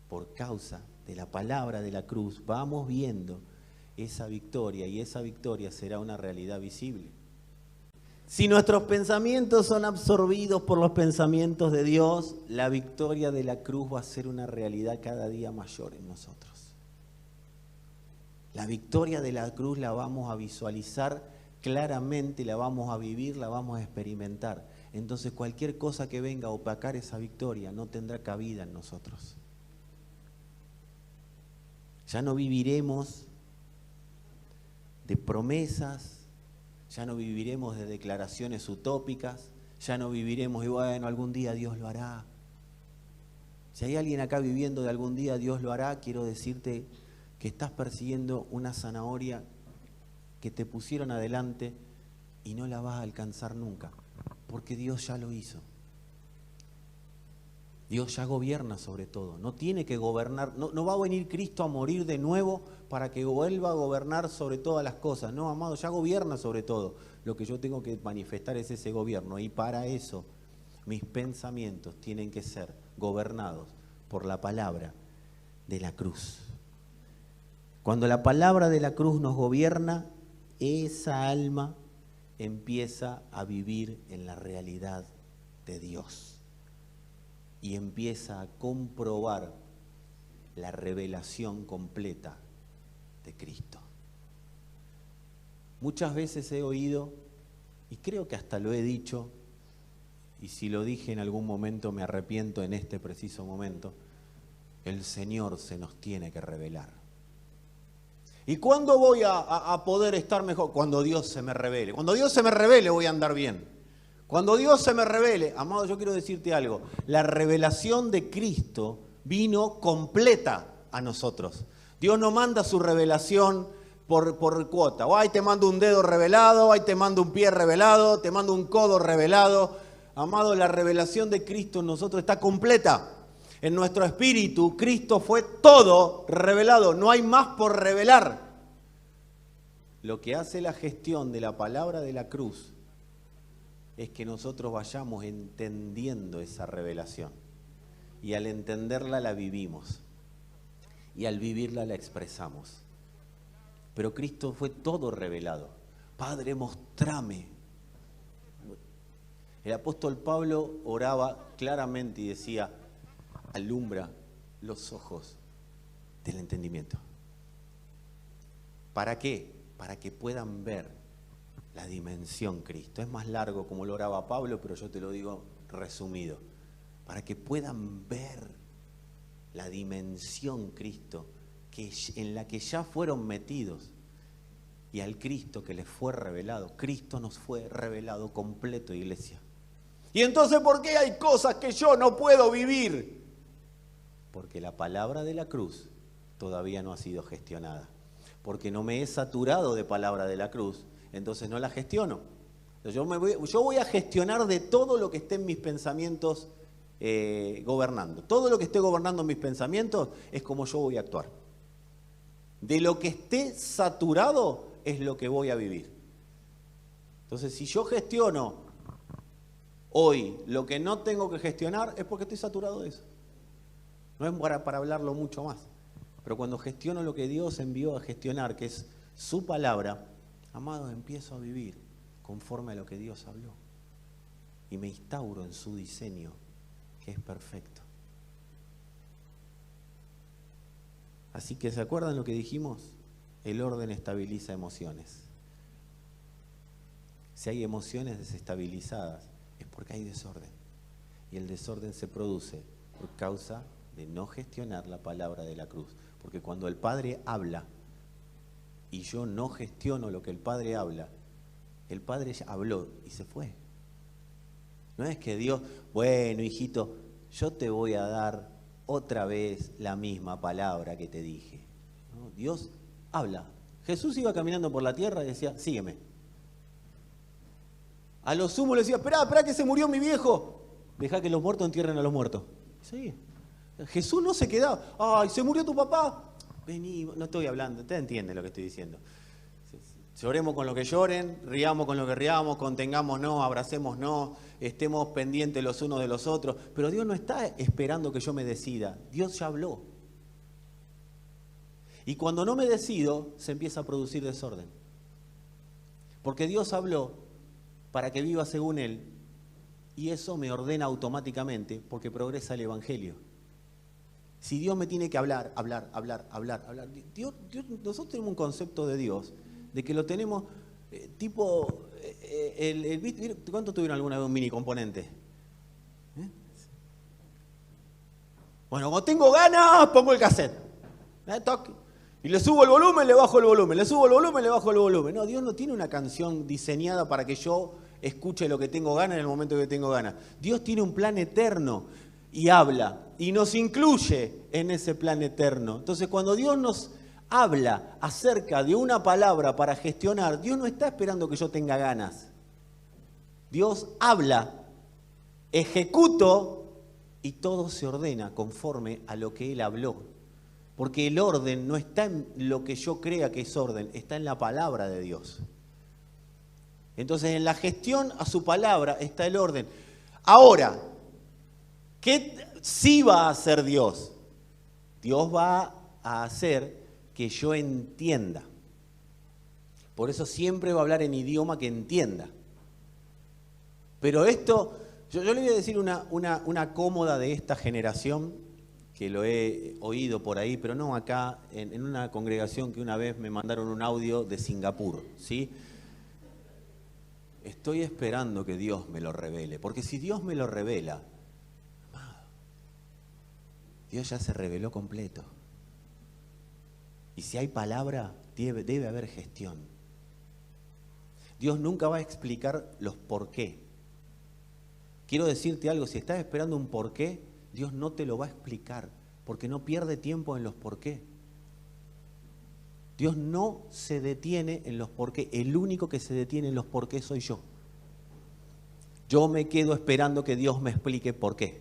Por causa de la palabra de la cruz vamos viendo esa victoria y esa victoria será una realidad visible. Si nuestros pensamientos son absorbidos por los pensamientos de Dios, la victoria de la cruz va a ser una realidad cada día mayor en nosotros. La victoria de la cruz la vamos a visualizar claramente, la vamos a vivir, la vamos a experimentar. Entonces cualquier cosa que venga a opacar esa victoria no tendrá cabida en nosotros. Ya no viviremos de promesas, ya no viviremos de declaraciones utópicas, ya no viviremos y bueno, algún día Dios lo hará. Si hay alguien acá viviendo de algún día Dios lo hará, quiero decirte que estás persiguiendo una zanahoria que te pusieron adelante y no la vas a alcanzar nunca, porque Dios ya lo hizo. Dios ya gobierna sobre todo, no tiene que gobernar, no va a venir Cristo a morir de nuevo para que vuelva a gobernar sobre todas las cosas. No, amado, ya gobierna sobre todo. Lo que yo tengo que manifestar es ese gobierno y para eso mis pensamientos tienen que ser gobernados por la palabra de la cruz. Cuando la palabra de la cruz nos gobierna, esa alma empieza a vivir en la realidad de Dios y empieza a comprobar la revelación completa de Cristo. Muchas veces he oído, y creo que hasta lo he dicho, y si lo dije en algún momento me arrepiento en este preciso momento, el Señor se nos tiene que revelar. ¿Y cuándo voy a poder estar mejor? Cuando Dios se me revele. Cuando Dios se me revele voy a andar bien. Cuando Dios se me revele, amado, yo quiero decirte algo. La revelación de Cristo vino completa a nosotros. Dios no manda su revelación por cuota. O ahí te mando un dedo revelado, ahí te mando un pie revelado, te mando un codo revelado. Amado, la revelación de Cristo en nosotros está completa. En nuestro espíritu, Cristo fue todo revelado, no hay más por revelar. Lo que hace la gestión de la palabra de la cruz es que nosotros vayamos entendiendo esa revelación. Y al entenderla la vivimos. Y al vivirla la expresamos. Pero Cristo fue todo revelado. Padre, mostrame. El apóstol Pablo oraba claramente y decía, alumbra los ojos del entendimiento. ¿Para qué? Para que puedan ver la dimensión Cristo. Es más largo como lo oraba Pablo, pero yo te lo digo resumido. Para que puedan ver la dimensión Cristo en la que ya fueron metidos. Y al Cristo que les fue revelado. Cristo nos fue revelado completo, iglesia. Y entonces, ¿por qué hay cosas que yo no puedo vivir? Porque la palabra de la cruz todavía no ha sido gestionada. Porque no me he saturado de palabra de la cruz, entonces no la gestiono. Yo voy a gestionar de todo lo que esté en mis pensamientos gobernando. Todo lo que esté gobernando mis pensamientos es como yo voy a actuar. De lo que esté saturado es lo que voy a vivir. Entonces, si yo gestiono hoy lo que no tengo que gestionar, es porque estoy saturado de eso. No es para hablarlo mucho más. Pero cuando gestiono lo que Dios envió a gestionar, que es su palabra, amado, empiezo a vivir conforme a lo que Dios habló. Y me instauro en su diseño, que es perfecto. Así que, ¿se acuerdan lo que dijimos? El orden estabiliza emociones. Si hay emociones desestabilizadas, es porque hay desorden. Y el desorden se produce por causa de no gestionar la palabra de la cruz. Porque cuando el Padre habla y yo no gestiono lo que el Padre habla, el Padre ya habló y se fue. No es que Dios, bueno, hijito, yo te voy a dar otra vez la misma palabra que te dije. ¿No? Dios habla. Jesús iba caminando por la tierra y decía, sígueme. A lo sumo le decía, esperá que se murió mi viejo. Dejá que los muertos entierren a los muertos. Sí. Jesús no se quedaba, ay, ¿se murió tu papá? Vení, no estoy hablando, usted entiende lo que estoy diciendo. Lloremos con lo que lloren, riamos con lo que riamos, contengámonos, abracémonos, estemos pendientes los unos de los otros. Pero Dios no está esperando que yo me decida, Dios ya habló. Y cuando no me decido, se empieza a producir desorden. Porque Dios habló para que viva según Él, y eso me ordena automáticamente porque progresa el Evangelio. Si Dios me tiene que hablar. Dios, nosotros tenemos un concepto de Dios, de que lo tenemos tipo, ¿cuánto tuvieron alguna vez un mini componente? Bueno, cuando tengo ganas, pongo el cassette. Y le subo el volumen, le bajo el volumen, le subo el volumen, le bajo el volumen. No, Dios no tiene una canción diseñada para que yo escuche lo que tengo ganas en el momento que tengo ganas. Dios tiene un plan eterno y habla y nos incluye en ese plan eterno. Entonces, cuando Dios nos habla acerca de una palabra para gestionar, Dios no está esperando que yo tenga ganas. Dios habla, ejecuto y todo se ordena conforme a lo que Él habló. Porque el orden no está en lo que yo crea que es orden, está en la palabra de Dios. Entonces, en la gestión a su palabra está el orden. Ahora, ¿qué sí va a hacer Dios? Dios va a hacer que yo entienda. Por eso siempre va a hablar en idioma que entienda. Pero esto, yo le voy a decir una cómoda de esta generación, que lo he oído por ahí, pero no acá, en una congregación que una vez me mandaron un audio de Singapur, ¿sí? Estoy esperando que Dios me lo revele, porque si Dios me lo revela, Dios ya se reveló completo. Y si hay palabra, debe haber gestión. Dios nunca va a explicar los por qué. Quiero decirte algo, si estás esperando un por qué, Dios no te lo va a explicar, porque no pierde tiempo en los por qué. Dios no se detiene en los por qué. El único que se detiene en los por qué soy yo. Yo me quedo esperando que Dios me explique por qué.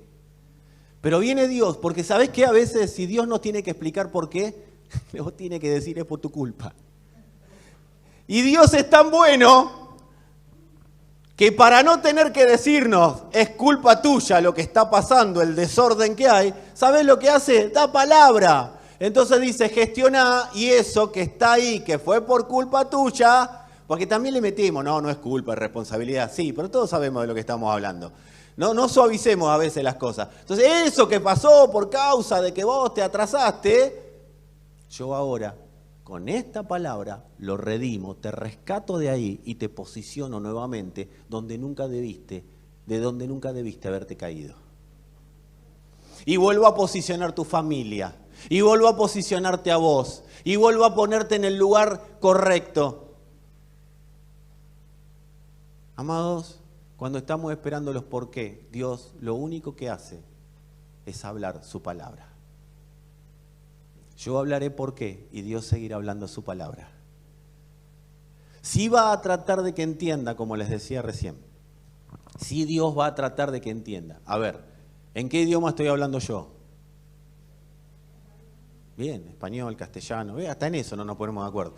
Pero viene Dios, porque ¿sabés qué? A veces si Dios no tiene que explicar por qué, luego tiene que decir es por tu culpa. Y Dios es tan bueno que para no tener que decirnos es culpa tuya lo que está pasando, el desorden que hay, ¿sabés lo que hace? Da palabra. Entonces dice, gestiona y eso que está ahí, que fue por culpa tuya, porque también le metimos, no es culpa, es responsabilidad, sí, pero todos sabemos de lo que estamos hablando. No suavicemos a veces las cosas. Entonces eso que pasó por causa de que vos te atrasaste, yo ahora con esta palabra lo redimo, te rescato de ahí y te posiciono nuevamente de donde nunca debiste haberte caído. Y vuelvo a posicionar tu familia, y vuelvo a posicionarte a vos, y vuelvo a ponerte en el lugar correcto. Amados, cuando estamos esperando los por qué, Dios lo único que hace es hablar su palabra. Yo hablaré por qué y Dios seguirá hablando su palabra. Sí va a tratar de que entienda, como les decía recién. Sí Dios va a tratar de que entienda. A ver, ¿en qué idioma estoy hablando yo? Bien, español, castellano, hasta en eso no nos ponemos de acuerdo.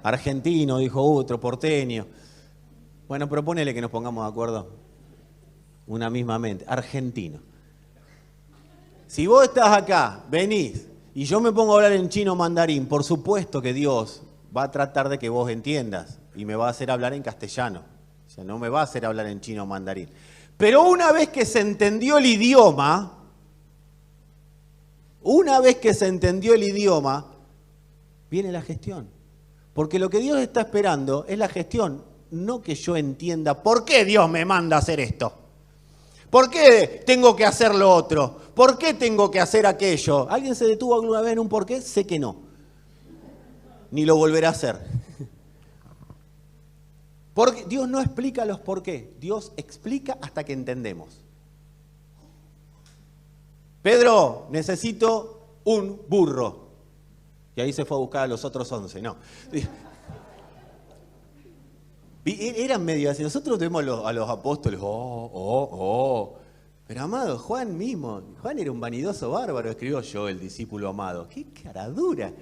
Argentino, dijo otro, porteño. Bueno, pero ponele que nos pongamos de acuerdo. Una misma mente, argentino. Si vos estás acá, venís, y yo me pongo a hablar en chino mandarín, por supuesto que Dios va a tratar de que vos entiendas y me va a hacer hablar en castellano. O sea, no me va a hacer hablar en chino mandarín. Pero una vez que se entendió el idioma, viene la gestión. Porque lo que Dios está esperando es la gestión, no que yo entienda por qué Dios me manda a hacer esto. ¿Por qué tengo que hacer lo otro? ¿Por qué tengo que hacer aquello? ¿Alguien se detuvo alguna vez en un por qué? Sé que no. Ni lo volverá a hacer. Porque Dios no explica los por qué. Dios explica hasta que entendemos. Pedro, necesito un burro. Y ahí se fue a buscar a los otros 11. No. Eran medio así. Nosotros vemos a los apóstoles. Pero amado, Juan mismo. Juan era un vanidoso bárbaro. Escribió yo, el discípulo amado. ¡Qué cara dura!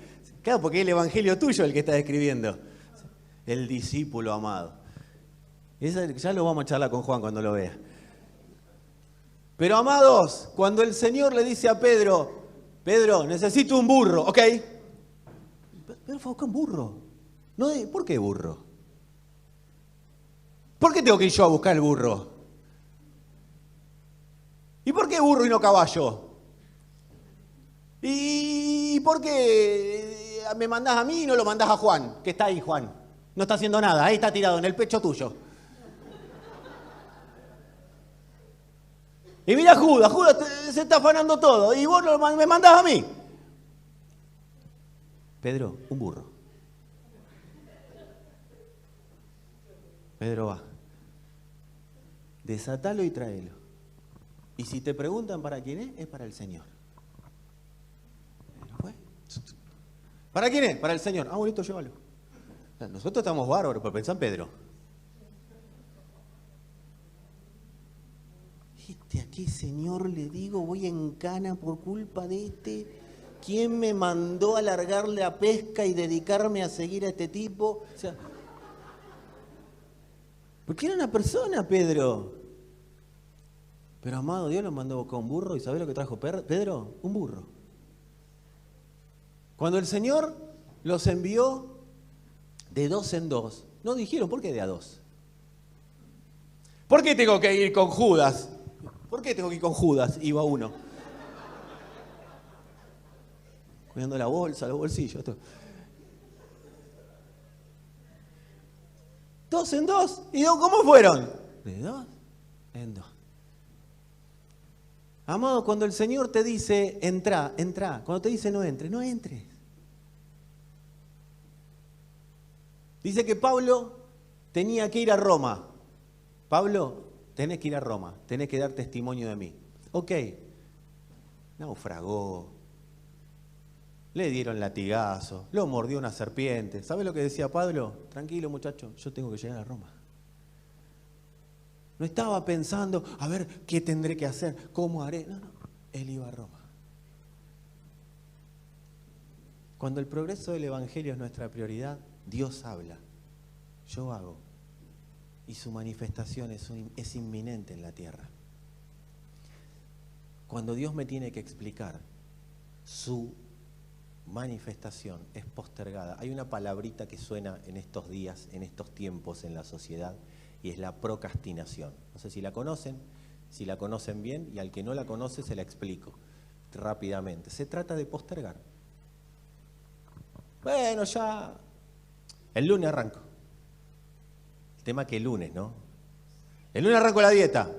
Claro, porque es el evangelio tuyo el que está escribiendo. El discípulo amado. Ya lo vamos a charlar con Juan cuando lo vea. Pero amados, cuando el Señor le dice a Pedro, necesito un burro, ¿ok? Pedro fue a buscar un burro. No, ¿por qué burro? ¿Por qué tengo que ir yo a buscar el burro? ¿Y por qué burro y no caballo? ¿Y por qué me mandás a mí y no lo mandás a Juan? Que está ahí, Juan. No está haciendo nada, ahí está tirado en el pecho tuyo. Y mira Judas se está afanando todo. Y vos me mandás a mí. Pedro, un burro. Pedro va. Desatalo y tráelo. Y si te preguntan para quién es para el Señor. Pedro fue. ¿Para quién es? Para el Señor. Ah, bonito, llévalo. Nosotros estamos bárbaros, pero pensá en Pedro. ¿A qué señor le digo voy en cana por culpa de este? ¿Quién me mandó a largarle a pesca y dedicarme a seguir a este tipo? O sea, porque era una persona, Pedro. Pero amado, Dios lo mandó a buscar un burro. ¿Y sabés lo que trajo Pedro? Un burro. Cuando el Señor los envió de 2 en 2, no dijeron, ¿por qué de a 2? ¿Por qué tengo que ir con Judas? ¿Por qué tengo que ir con Judas? Iba uno. Cuidando la bolsa, los bolsillos. Todo. 2 en 2. ¿Y cómo fueron? De 2 en 2. Amado, cuando el Señor te dice, entra. Cuando te dice, no entres. Dice que Pablo tenía que ir a Roma. Pablo, tenés que ir a Roma, tenés que dar testimonio de mí. Ok, naufragó, le dieron latigazo, lo mordió una serpiente. ¿Sabes lo que decía Pablo? Tranquilo muchacho, yo tengo que llegar a Roma. No estaba pensando, a ver, ¿qué tendré que hacer? ¿Cómo haré? No, él iba a Roma. Cuando el progreso del Evangelio es nuestra prioridad, Dios habla, yo hago. Y su manifestación es inminente en la tierra. Cuando Dios me tiene que explicar su manifestación es postergada. Hay una palabrita que suena en estos días, en estos tiempos en la sociedad, y es la procrastinación. No sé si la conocen, si la conocen bien, y al que no la conoce se la explico rápidamente. Se trata de postergar. Bueno, ya el lunes arranco. El tema que el lunes, ¿no? El lunes arranco la dieta.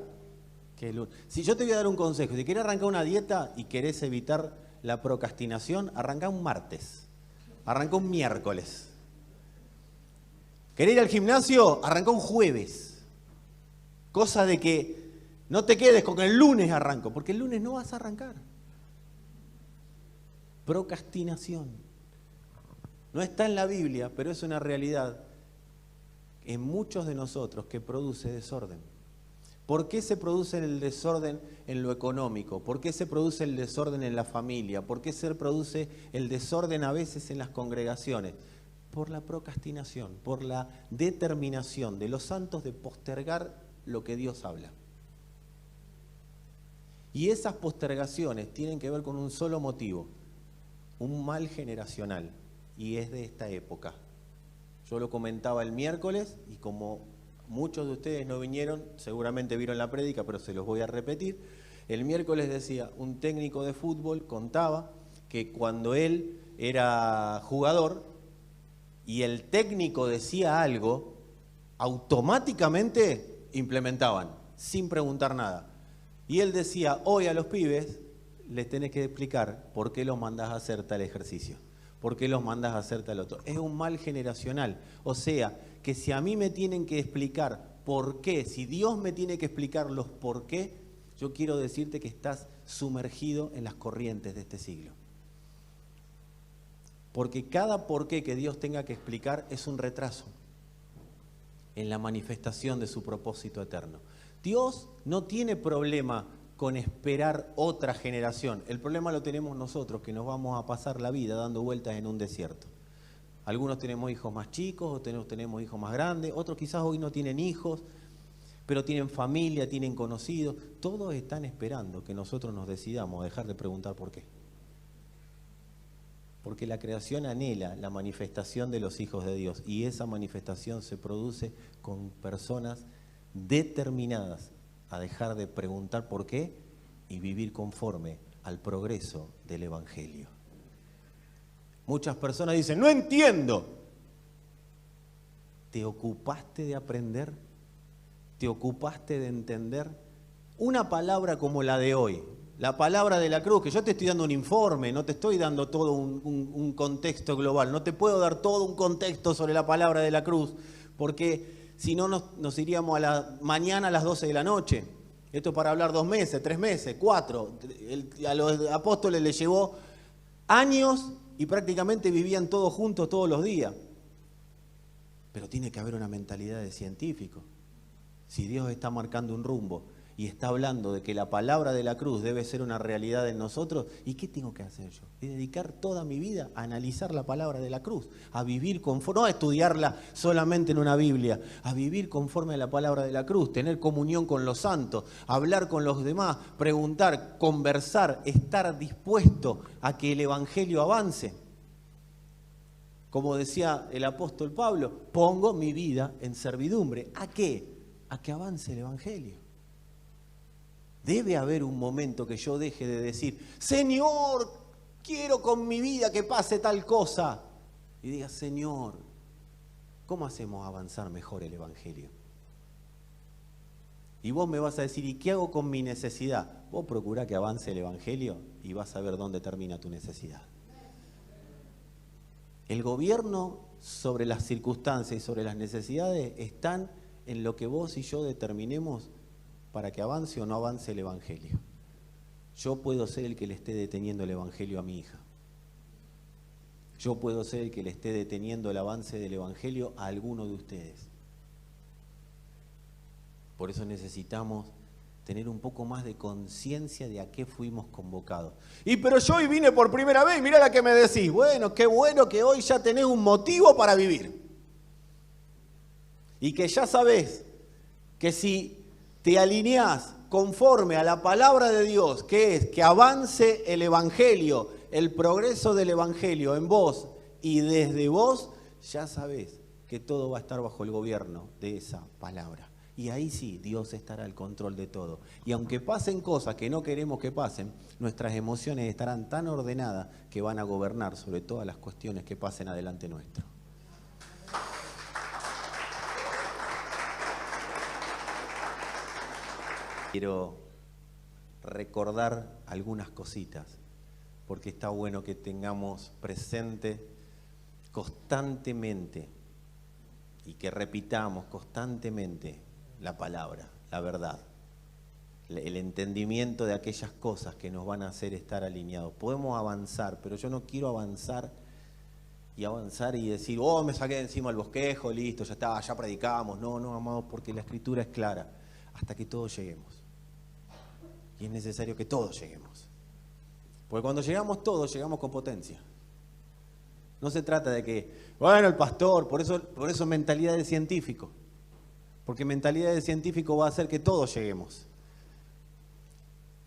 Si yo te voy a dar un consejo, si querés arrancar una dieta y querés evitar la procrastinación, arranca un martes, arranca un miércoles. ¿Querés ir al gimnasio? Arranca un jueves. Cosa de que no te quedes con el lunes arranco, porque el lunes no vas a arrancar. Procrastinación. No está en la Biblia, pero es una realidad en muchos de nosotros que produce desorden. ¿Por qué se produce el desorden en lo económico? ¿Por qué se produce el desorden en la familia? ¿Por qué se produce el desorden a veces en las congregaciones? Por la procrastinación, por la determinación de los santos de postergar lo que Dios habla. Y esas postergaciones tienen que ver con un solo motivo, un mal generacional, y es de esta época. Yo lo comentaba el miércoles y como muchos de ustedes no vinieron, seguramente vieron la prédica, pero se los voy a repetir. El miércoles decía, un técnico de fútbol contaba que cuando él era jugador y el técnico decía algo, automáticamente implementaban, sin preguntar nada. Y él decía, hoy a los pibes les tenés que explicar por qué los mandás a hacer tal ejercicio, por qué los mandás a hacer tal otro. Es un mal generacional. O sea, que si a mí me tienen que explicar por qué, si Dios me tiene que explicar los por qué, yo quiero decirte que estás sumergido en las corrientes de este siglo. Porque cada por qué que Dios tenga que explicar es un retraso en la manifestación de su propósito eterno. Dios no tiene problema con esperar otra generación. El problema lo tenemos nosotros, que nos vamos a pasar la vida dando vueltas en un desierto. Algunos tenemos hijos más chicos, otros tenemos hijos más grandes, otros quizás hoy no tienen hijos, pero tienen familia, tienen conocidos. Todos están esperando que nosotros nos decidamos a dejar de preguntar por qué. Porque la creación anhela la manifestación de los hijos de Dios, y esa manifestación se produce con personas determinadas a dejar de preguntar por qué y vivir conforme al progreso del Evangelio. Muchas personas dicen, no entiendo. ¿Te ocupaste de aprender? ¿Te ocupaste de entender? Una palabra como la de hoy, la palabra de la cruz, que yo te estoy dando un informe, no te estoy dando todo un contexto global, no te puedo dar todo un contexto sobre la palabra de la cruz, porque si no nos iríamos mañana a las 12 de la noche. Esto es para hablar 2 meses, 3 meses, 4. A los apóstoles les llevó años y prácticamente vivían todos juntos todos los días. Pero tiene que haber una mentalidad de científico. Si Dios está marcando un rumbo y está hablando de que la palabra de la cruz debe ser una realidad en nosotros, ¿y qué tengo que hacer yo? Y dedicar toda mi vida a analizar la palabra de la cruz, a vivir conforme, no a estudiarla solamente en una Biblia, a vivir conforme a la palabra de la cruz, tener comunión con los santos, hablar con los demás, preguntar, conversar, estar dispuesto a que el Evangelio avance. Como decía el apóstol Pablo, pongo mi vida en servidumbre. ¿A qué? A que avance el Evangelio. Debe haber un momento que yo deje de decir, Señor, quiero con mi vida que pase tal cosa. Y diga, Señor, ¿cómo hacemos avanzar mejor el Evangelio? Y vos me vas a decir, ¿y qué hago con mi necesidad? Vos procurá que avance el Evangelio y vas a ver dónde termina tu necesidad. El gobierno sobre las circunstancias y sobre las necesidades están en lo que vos y yo determinemos para que avance o no avance el Evangelio. Yo puedo ser el que le esté deteniendo el Evangelio a mi hija. Yo puedo ser el que le esté deteniendo el avance del Evangelio a alguno de ustedes. Por eso necesitamos tener un poco más de conciencia de a qué fuimos convocados. Y pero yo hoy vine por primera vez, mirá la que me decís. Bueno, qué bueno que hoy ya tenés un motivo para vivir. Y que ya sabés que si te alineás conforme a la palabra de Dios, que es que avance el Evangelio, el progreso del Evangelio en vos y desde vos, ya sabés que todo va a estar bajo el gobierno de esa palabra. Y ahí sí, Dios estará al control de todo. Y aunque pasen cosas que no queremos que pasen, nuestras emociones estarán tan ordenadas que van a gobernar sobre todas las cuestiones que pasen adelante nuestro. Quiero recordar algunas cositas, porque está bueno que tengamos presente constantemente y que repitamos constantemente la palabra, la verdad, el entendimiento de aquellas cosas que nos van a hacer estar alineados. Podemos avanzar, pero yo no quiero avanzar y decir, oh, me saqué de encima el bosquejo, listo, ya está, ya predicamos. No, amados, porque la Escritura es clara, hasta que todos lleguemos. Y es necesario que todos lleguemos. Porque cuando llegamos todos, llegamos con potencia. No se trata de que, bueno, el pastor, por eso mentalidad de científico. Porque mentalidad de científico va a hacer que todos lleguemos.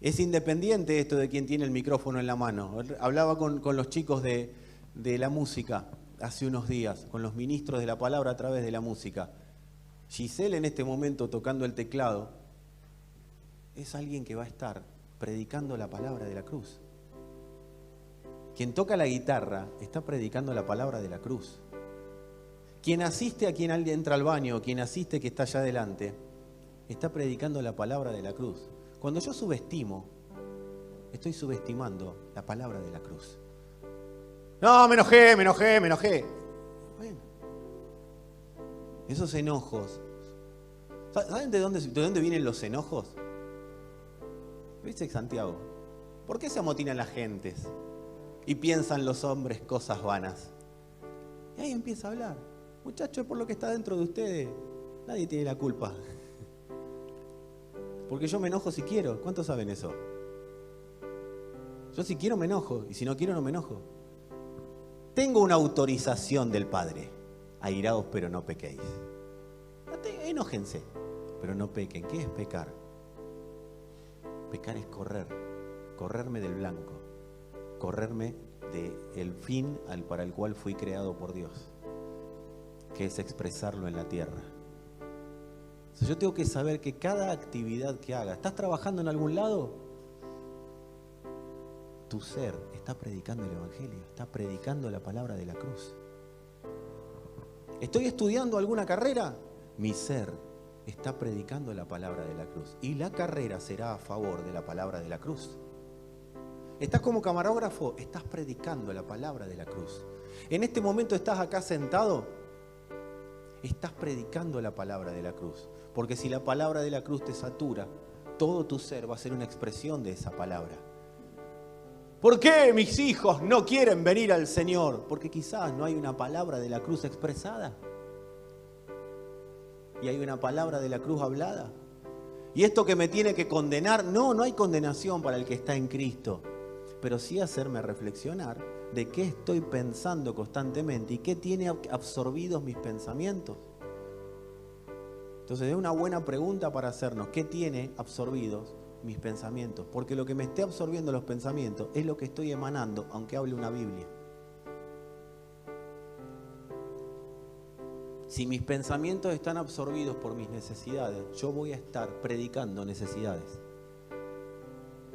Es independiente esto de quien tiene el micrófono en la mano. Hablaba con los chicos de la música hace unos días, con los ministros de la palabra a través de la música. Giselle en este momento tocando el teclado es alguien que va a estar predicando la palabra de la cruz. Quien toca la guitarra está predicando la palabra de la cruz. Quien asiste a quien alguien entra al baño, quien asiste que está allá adelante, está predicando la palabra de la cruz. Cuando yo subestimo, estoy subestimando la palabra de la cruz. No, me enojé. Bueno, esos enojos. ¿Saben de dónde vienen los enojos? ¿Viste, Santiago? ¿Por qué se amotinan las gentes y piensan los hombres cosas vanas? Y ahí empieza a hablar. Muchachos, por lo que está dentro de ustedes, nadie tiene la culpa. Porque yo me enojo si quiero. ¿Cuántos saben eso? Yo si quiero me enojo, y si no quiero no me enojo. Tengo una autorización del Padre. Airaos, pero no pequéis. Enójense, pero no pequen. ¿Qué es pecar? Pecar es correrme del blanco, correrme del fin para el cual fui creado por Dios, que es expresarlo en la tierra. Entonces yo tengo que saber que cada actividad que haga, ¿estás trabajando en algún lado? Tu ser está predicando el Evangelio, está predicando la palabra de la cruz. ¿Estoy estudiando alguna carrera? Mi ser está predicando la palabra de la cruz. Y la carrera será a favor de la palabra de la cruz. ¿Estás como camarógrafo? Estás predicando la palabra de la cruz. En este momento estás acá sentado, estás predicando la palabra de la cruz. Porque si la palabra de la cruz te satura, todo tu ser va a ser una expresión de esa palabra. ¿Por qué mis hijos no quieren venir al Señor? Porque quizás no hay una palabra de la cruz expresada. Y hay una palabra de la cruz hablada. Y esto que me tiene que condenar, no hay condenación para el que está en Cristo. Pero sí hacerme reflexionar de qué estoy pensando constantemente y qué tiene absorbidos mis pensamientos. Entonces es una buena pregunta para hacernos, ¿qué tiene absorbidos mis pensamientos? Porque lo que me esté absorbiendo los pensamientos es lo que estoy emanando, aunque hable una Biblia. Si mis pensamientos están absorbidos por mis necesidades, yo voy a estar predicando necesidades,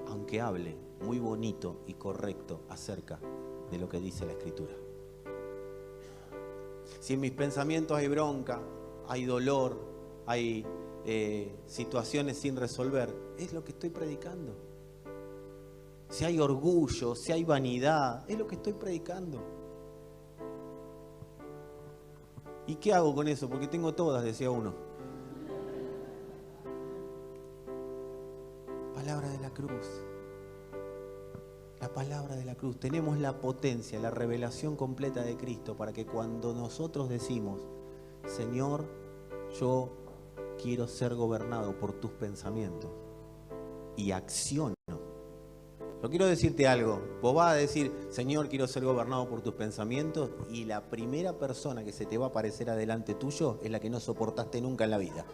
aunque hable muy bonito y correcto acerca de lo que dice la Escritura. Si en mis pensamientos hay bronca, hay dolor, hay situaciones sin resolver, es lo que estoy predicando. Si hay orgullo, si hay vanidad, es lo que estoy predicando. ¿Y qué hago con eso? Porque tengo todas, decía uno. Palabra de la cruz. La palabra de la cruz. Tenemos la potencia, la revelación completa de Cristo para que cuando nosotros decimos, Señor, yo quiero ser gobernado por tus pensamientos y acciono. Yo quiero decirte algo. Vos vas a decir, Señor, quiero ser gobernado por tus pensamientos, y la primera persona que se te va a aparecer adelante tuyo es la que no soportaste nunca en la vida.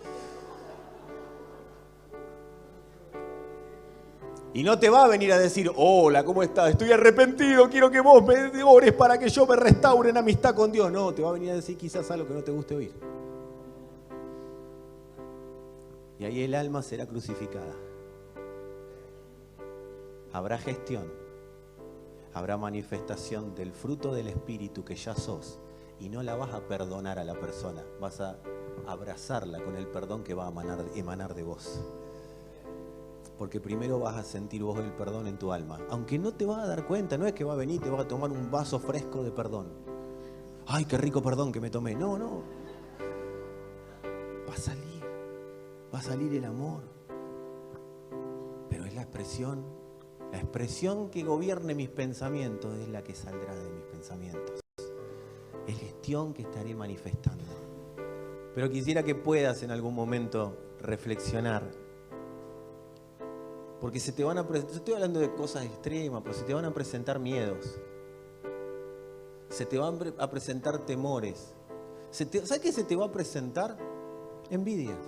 Y no te va a venir a decir, hola, ¿cómo estás? Estoy arrepentido, quiero que vos me ores para que yo me restaure en amistad con Dios. No, te va a venir a decir quizás algo que no te guste oír. Y ahí el alma será crucificada. Habrá gestión, habrá manifestación del fruto del Espíritu que ya sos, y no la vas a perdonar a la persona, vas a abrazarla con el perdón que va a emanar de vos. Porque primero vas a sentir vos el perdón en tu alma, aunque no te vas a dar cuenta, no es que va a venir y te va a tomar un vaso fresco de perdón. ¡Ay, qué rico perdón que me tomé! No, no. Va a salir el amor. Pero es la expresión que gobierne mis pensamientos es la que saldrá de mis pensamientos. Es gestión que estaré manifestando. Pero quisiera que puedas en algún momento reflexionar. Porque se te van a presentar, estoy hablando de cosas extremas, pero se te van a presentar miedos. Se te van a presentar temores. ¿Sabes qué se te va a presentar? Envidias.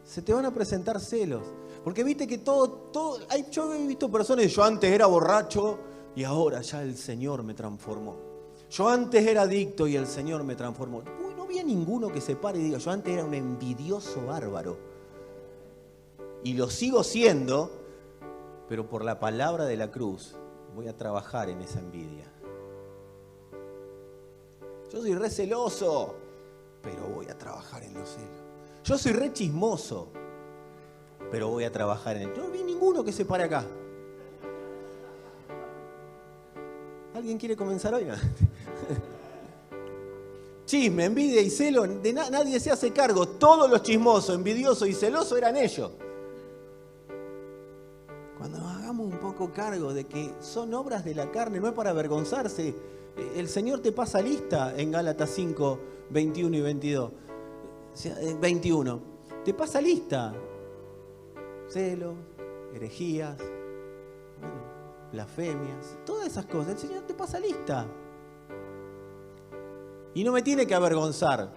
Se te van a presentar celos. Porque viste que yo he visto personas, yo antes era borracho y ahora ya el Señor me transformó. Yo antes era adicto y el Señor me transformó. Uy, no había ninguno que se pare y diga, yo antes era un envidioso bárbaro. Y lo sigo siendo, pero por la palabra de la cruz voy a trabajar en esa envidia. Yo soy re celoso, pero voy a trabajar en los celos. Yo soy re chismoso, pero voy a trabajar en él. Yo no vi ninguno que se pare acá. ¿Alguien quiere comenzar hoy? Chisme, envidia y celo, nadie se hace cargo. Todos los chismosos, envidiosos y celosos eran ellos. Cuando nos hagamos un poco cargo de que son obras de la carne, no es para avergonzarse. El Señor te pasa lista en Gálatas 5, 21 y 22. 21. Te pasa lista. Celos, herejías, blasfemias, todas esas cosas. El Señor te pasa lista. Y no me tiene que avergonzar,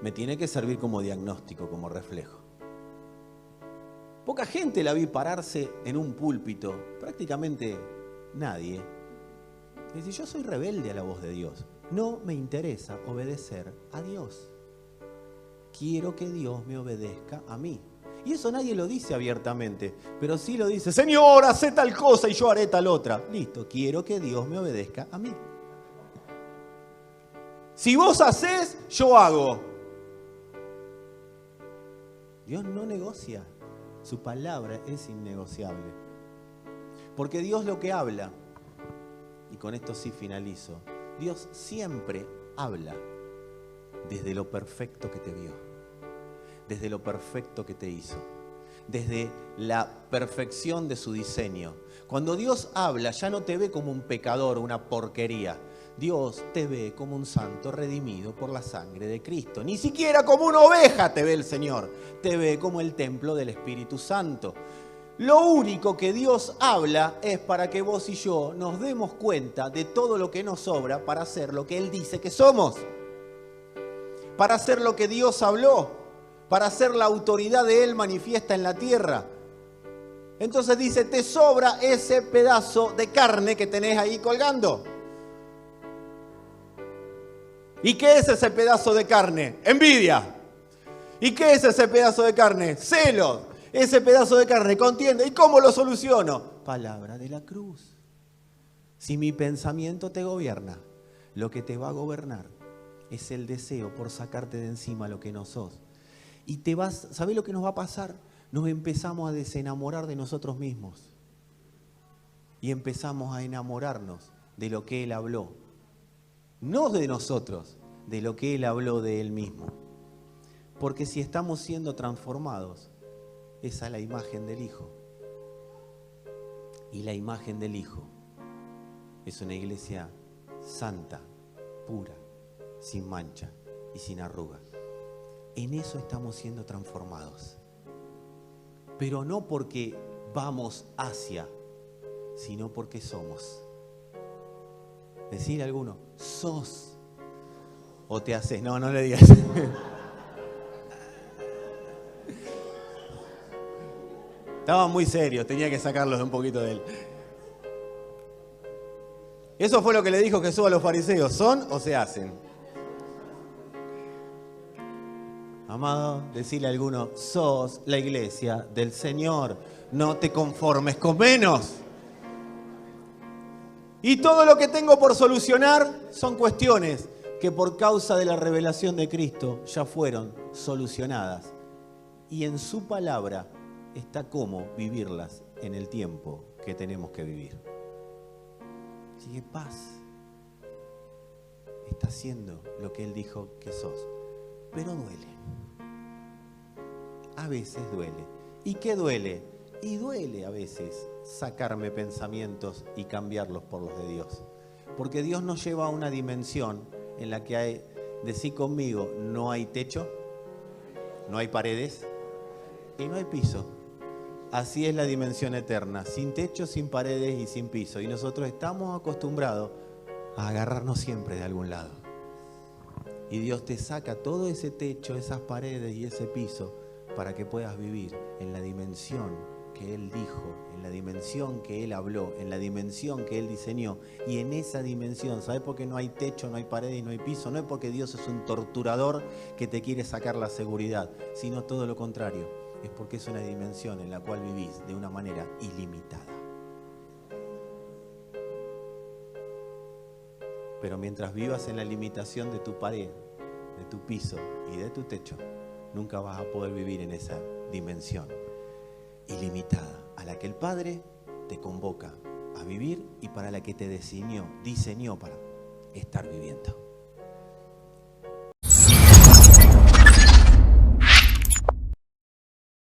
me tiene que servir como diagnóstico, como reflejo. Poca gente la vi pararse en un púlpito, prácticamente nadie. Y dice, yo soy rebelde a la voz de Dios. No me interesa obedecer a Dios. Quiero que Dios me obedezca a mí. Y eso nadie lo dice abiertamente, pero sí lo dice, Señor, haz tal cosa y yo haré tal otra. Listo, quiero que Dios me obedezca a mí. Si vos hacés, yo hago. Dios no negocia. Su palabra es innegociable. Porque Dios lo que habla, y con esto sí finalizo, Dios siempre habla desde lo perfecto que te vio, desde lo perfecto que te hizo, desde la perfección de su diseño. Cuando Dios habla, ya no te ve como un pecador, una porquería. Dios te ve como un santo redimido por la sangre de Cristo. Ni siquiera como una oveja te ve el Señor. Te ve como el templo del Espíritu Santo. Lo único que Dios habla es para que vos y yo nos demos cuenta de todo lo que nos sobra para hacer lo que Él dice que somos. Para hacer lo que Dios habló. Para hacer la autoridad de Él manifiesta en la tierra. Entonces dice, te sobra ese pedazo de carne que tenés ahí colgando. ¿Y qué es ese pedazo de carne? Envidia. ¿Y qué es ese pedazo de carne? Celos. Ese pedazo de carne contienda. ¿Y cómo lo soluciono? Palabra de la cruz. Si mi pensamiento te gobierna, lo que te va a gobernar es el deseo por sacarte de encima lo que no sos. Y ¿sabés lo que nos va a pasar? Nos empezamos a desenamorar de nosotros mismos. Y empezamos a enamorarnos de lo que Él habló. No de nosotros, de lo que Él habló de Él mismo. Porque si estamos siendo transformados, esa es la imagen del Hijo. Y la imagen del Hijo es una iglesia santa, pura, sin mancha y sin arruga. En eso estamos siendo transformados. Pero no porque vamos hacia, sino porque somos. Decir alguno, sos. O te haces. No, no le digas. Estaban muy serios, tenía que sacarlos un poquito de él. Eso fue lo que le dijo Jesús a los fariseos, ¿son o se hacen? Amado, decirle a alguno, sos la iglesia del Señor, no te conformes con menos. Y todo lo que tengo por solucionar son cuestiones que por causa de la revelación de Cristo ya fueron solucionadas. Y en su palabra está cómo vivirlas en el tiempo que tenemos que vivir. Así que paz está haciendo lo que Él dijo que sos. Pero duele. A veces duele. ¿Y qué duele? Y duele a veces sacarme pensamientos y cambiarlos por los de Dios. Porque Dios nos lleva a una dimensión en la que hay, decí conmigo, no hay techo, no hay paredes y no hay piso. Así es la dimensión eterna, sin techo, sin paredes y sin piso. Y nosotros estamos acostumbrados a agarrarnos siempre de algún lado. Y Dios te saca todo ese techo, esas paredes y ese piso para que puedas vivir en la dimensión que Él dijo, en la dimensión que Él habló, en la dimensión que Él diseñó. Y en esa dimensión, ¿sabes por qué no hay techo, no hay pared y no hay piso? No es porque Dios es un torturador que te quiere sacar la seguridad, sino todo lo contrario. Es porque es una dimensión en la cual vivís de una manera ilimitada. Pero mientras vivas en la limitación de tu pared, de tu piso y de tu techo, nunca vas a poder vivir en esa dimensión ilimitada, a la que el Padre te convoca a vivir y para la que te diseñó para estar viviendo.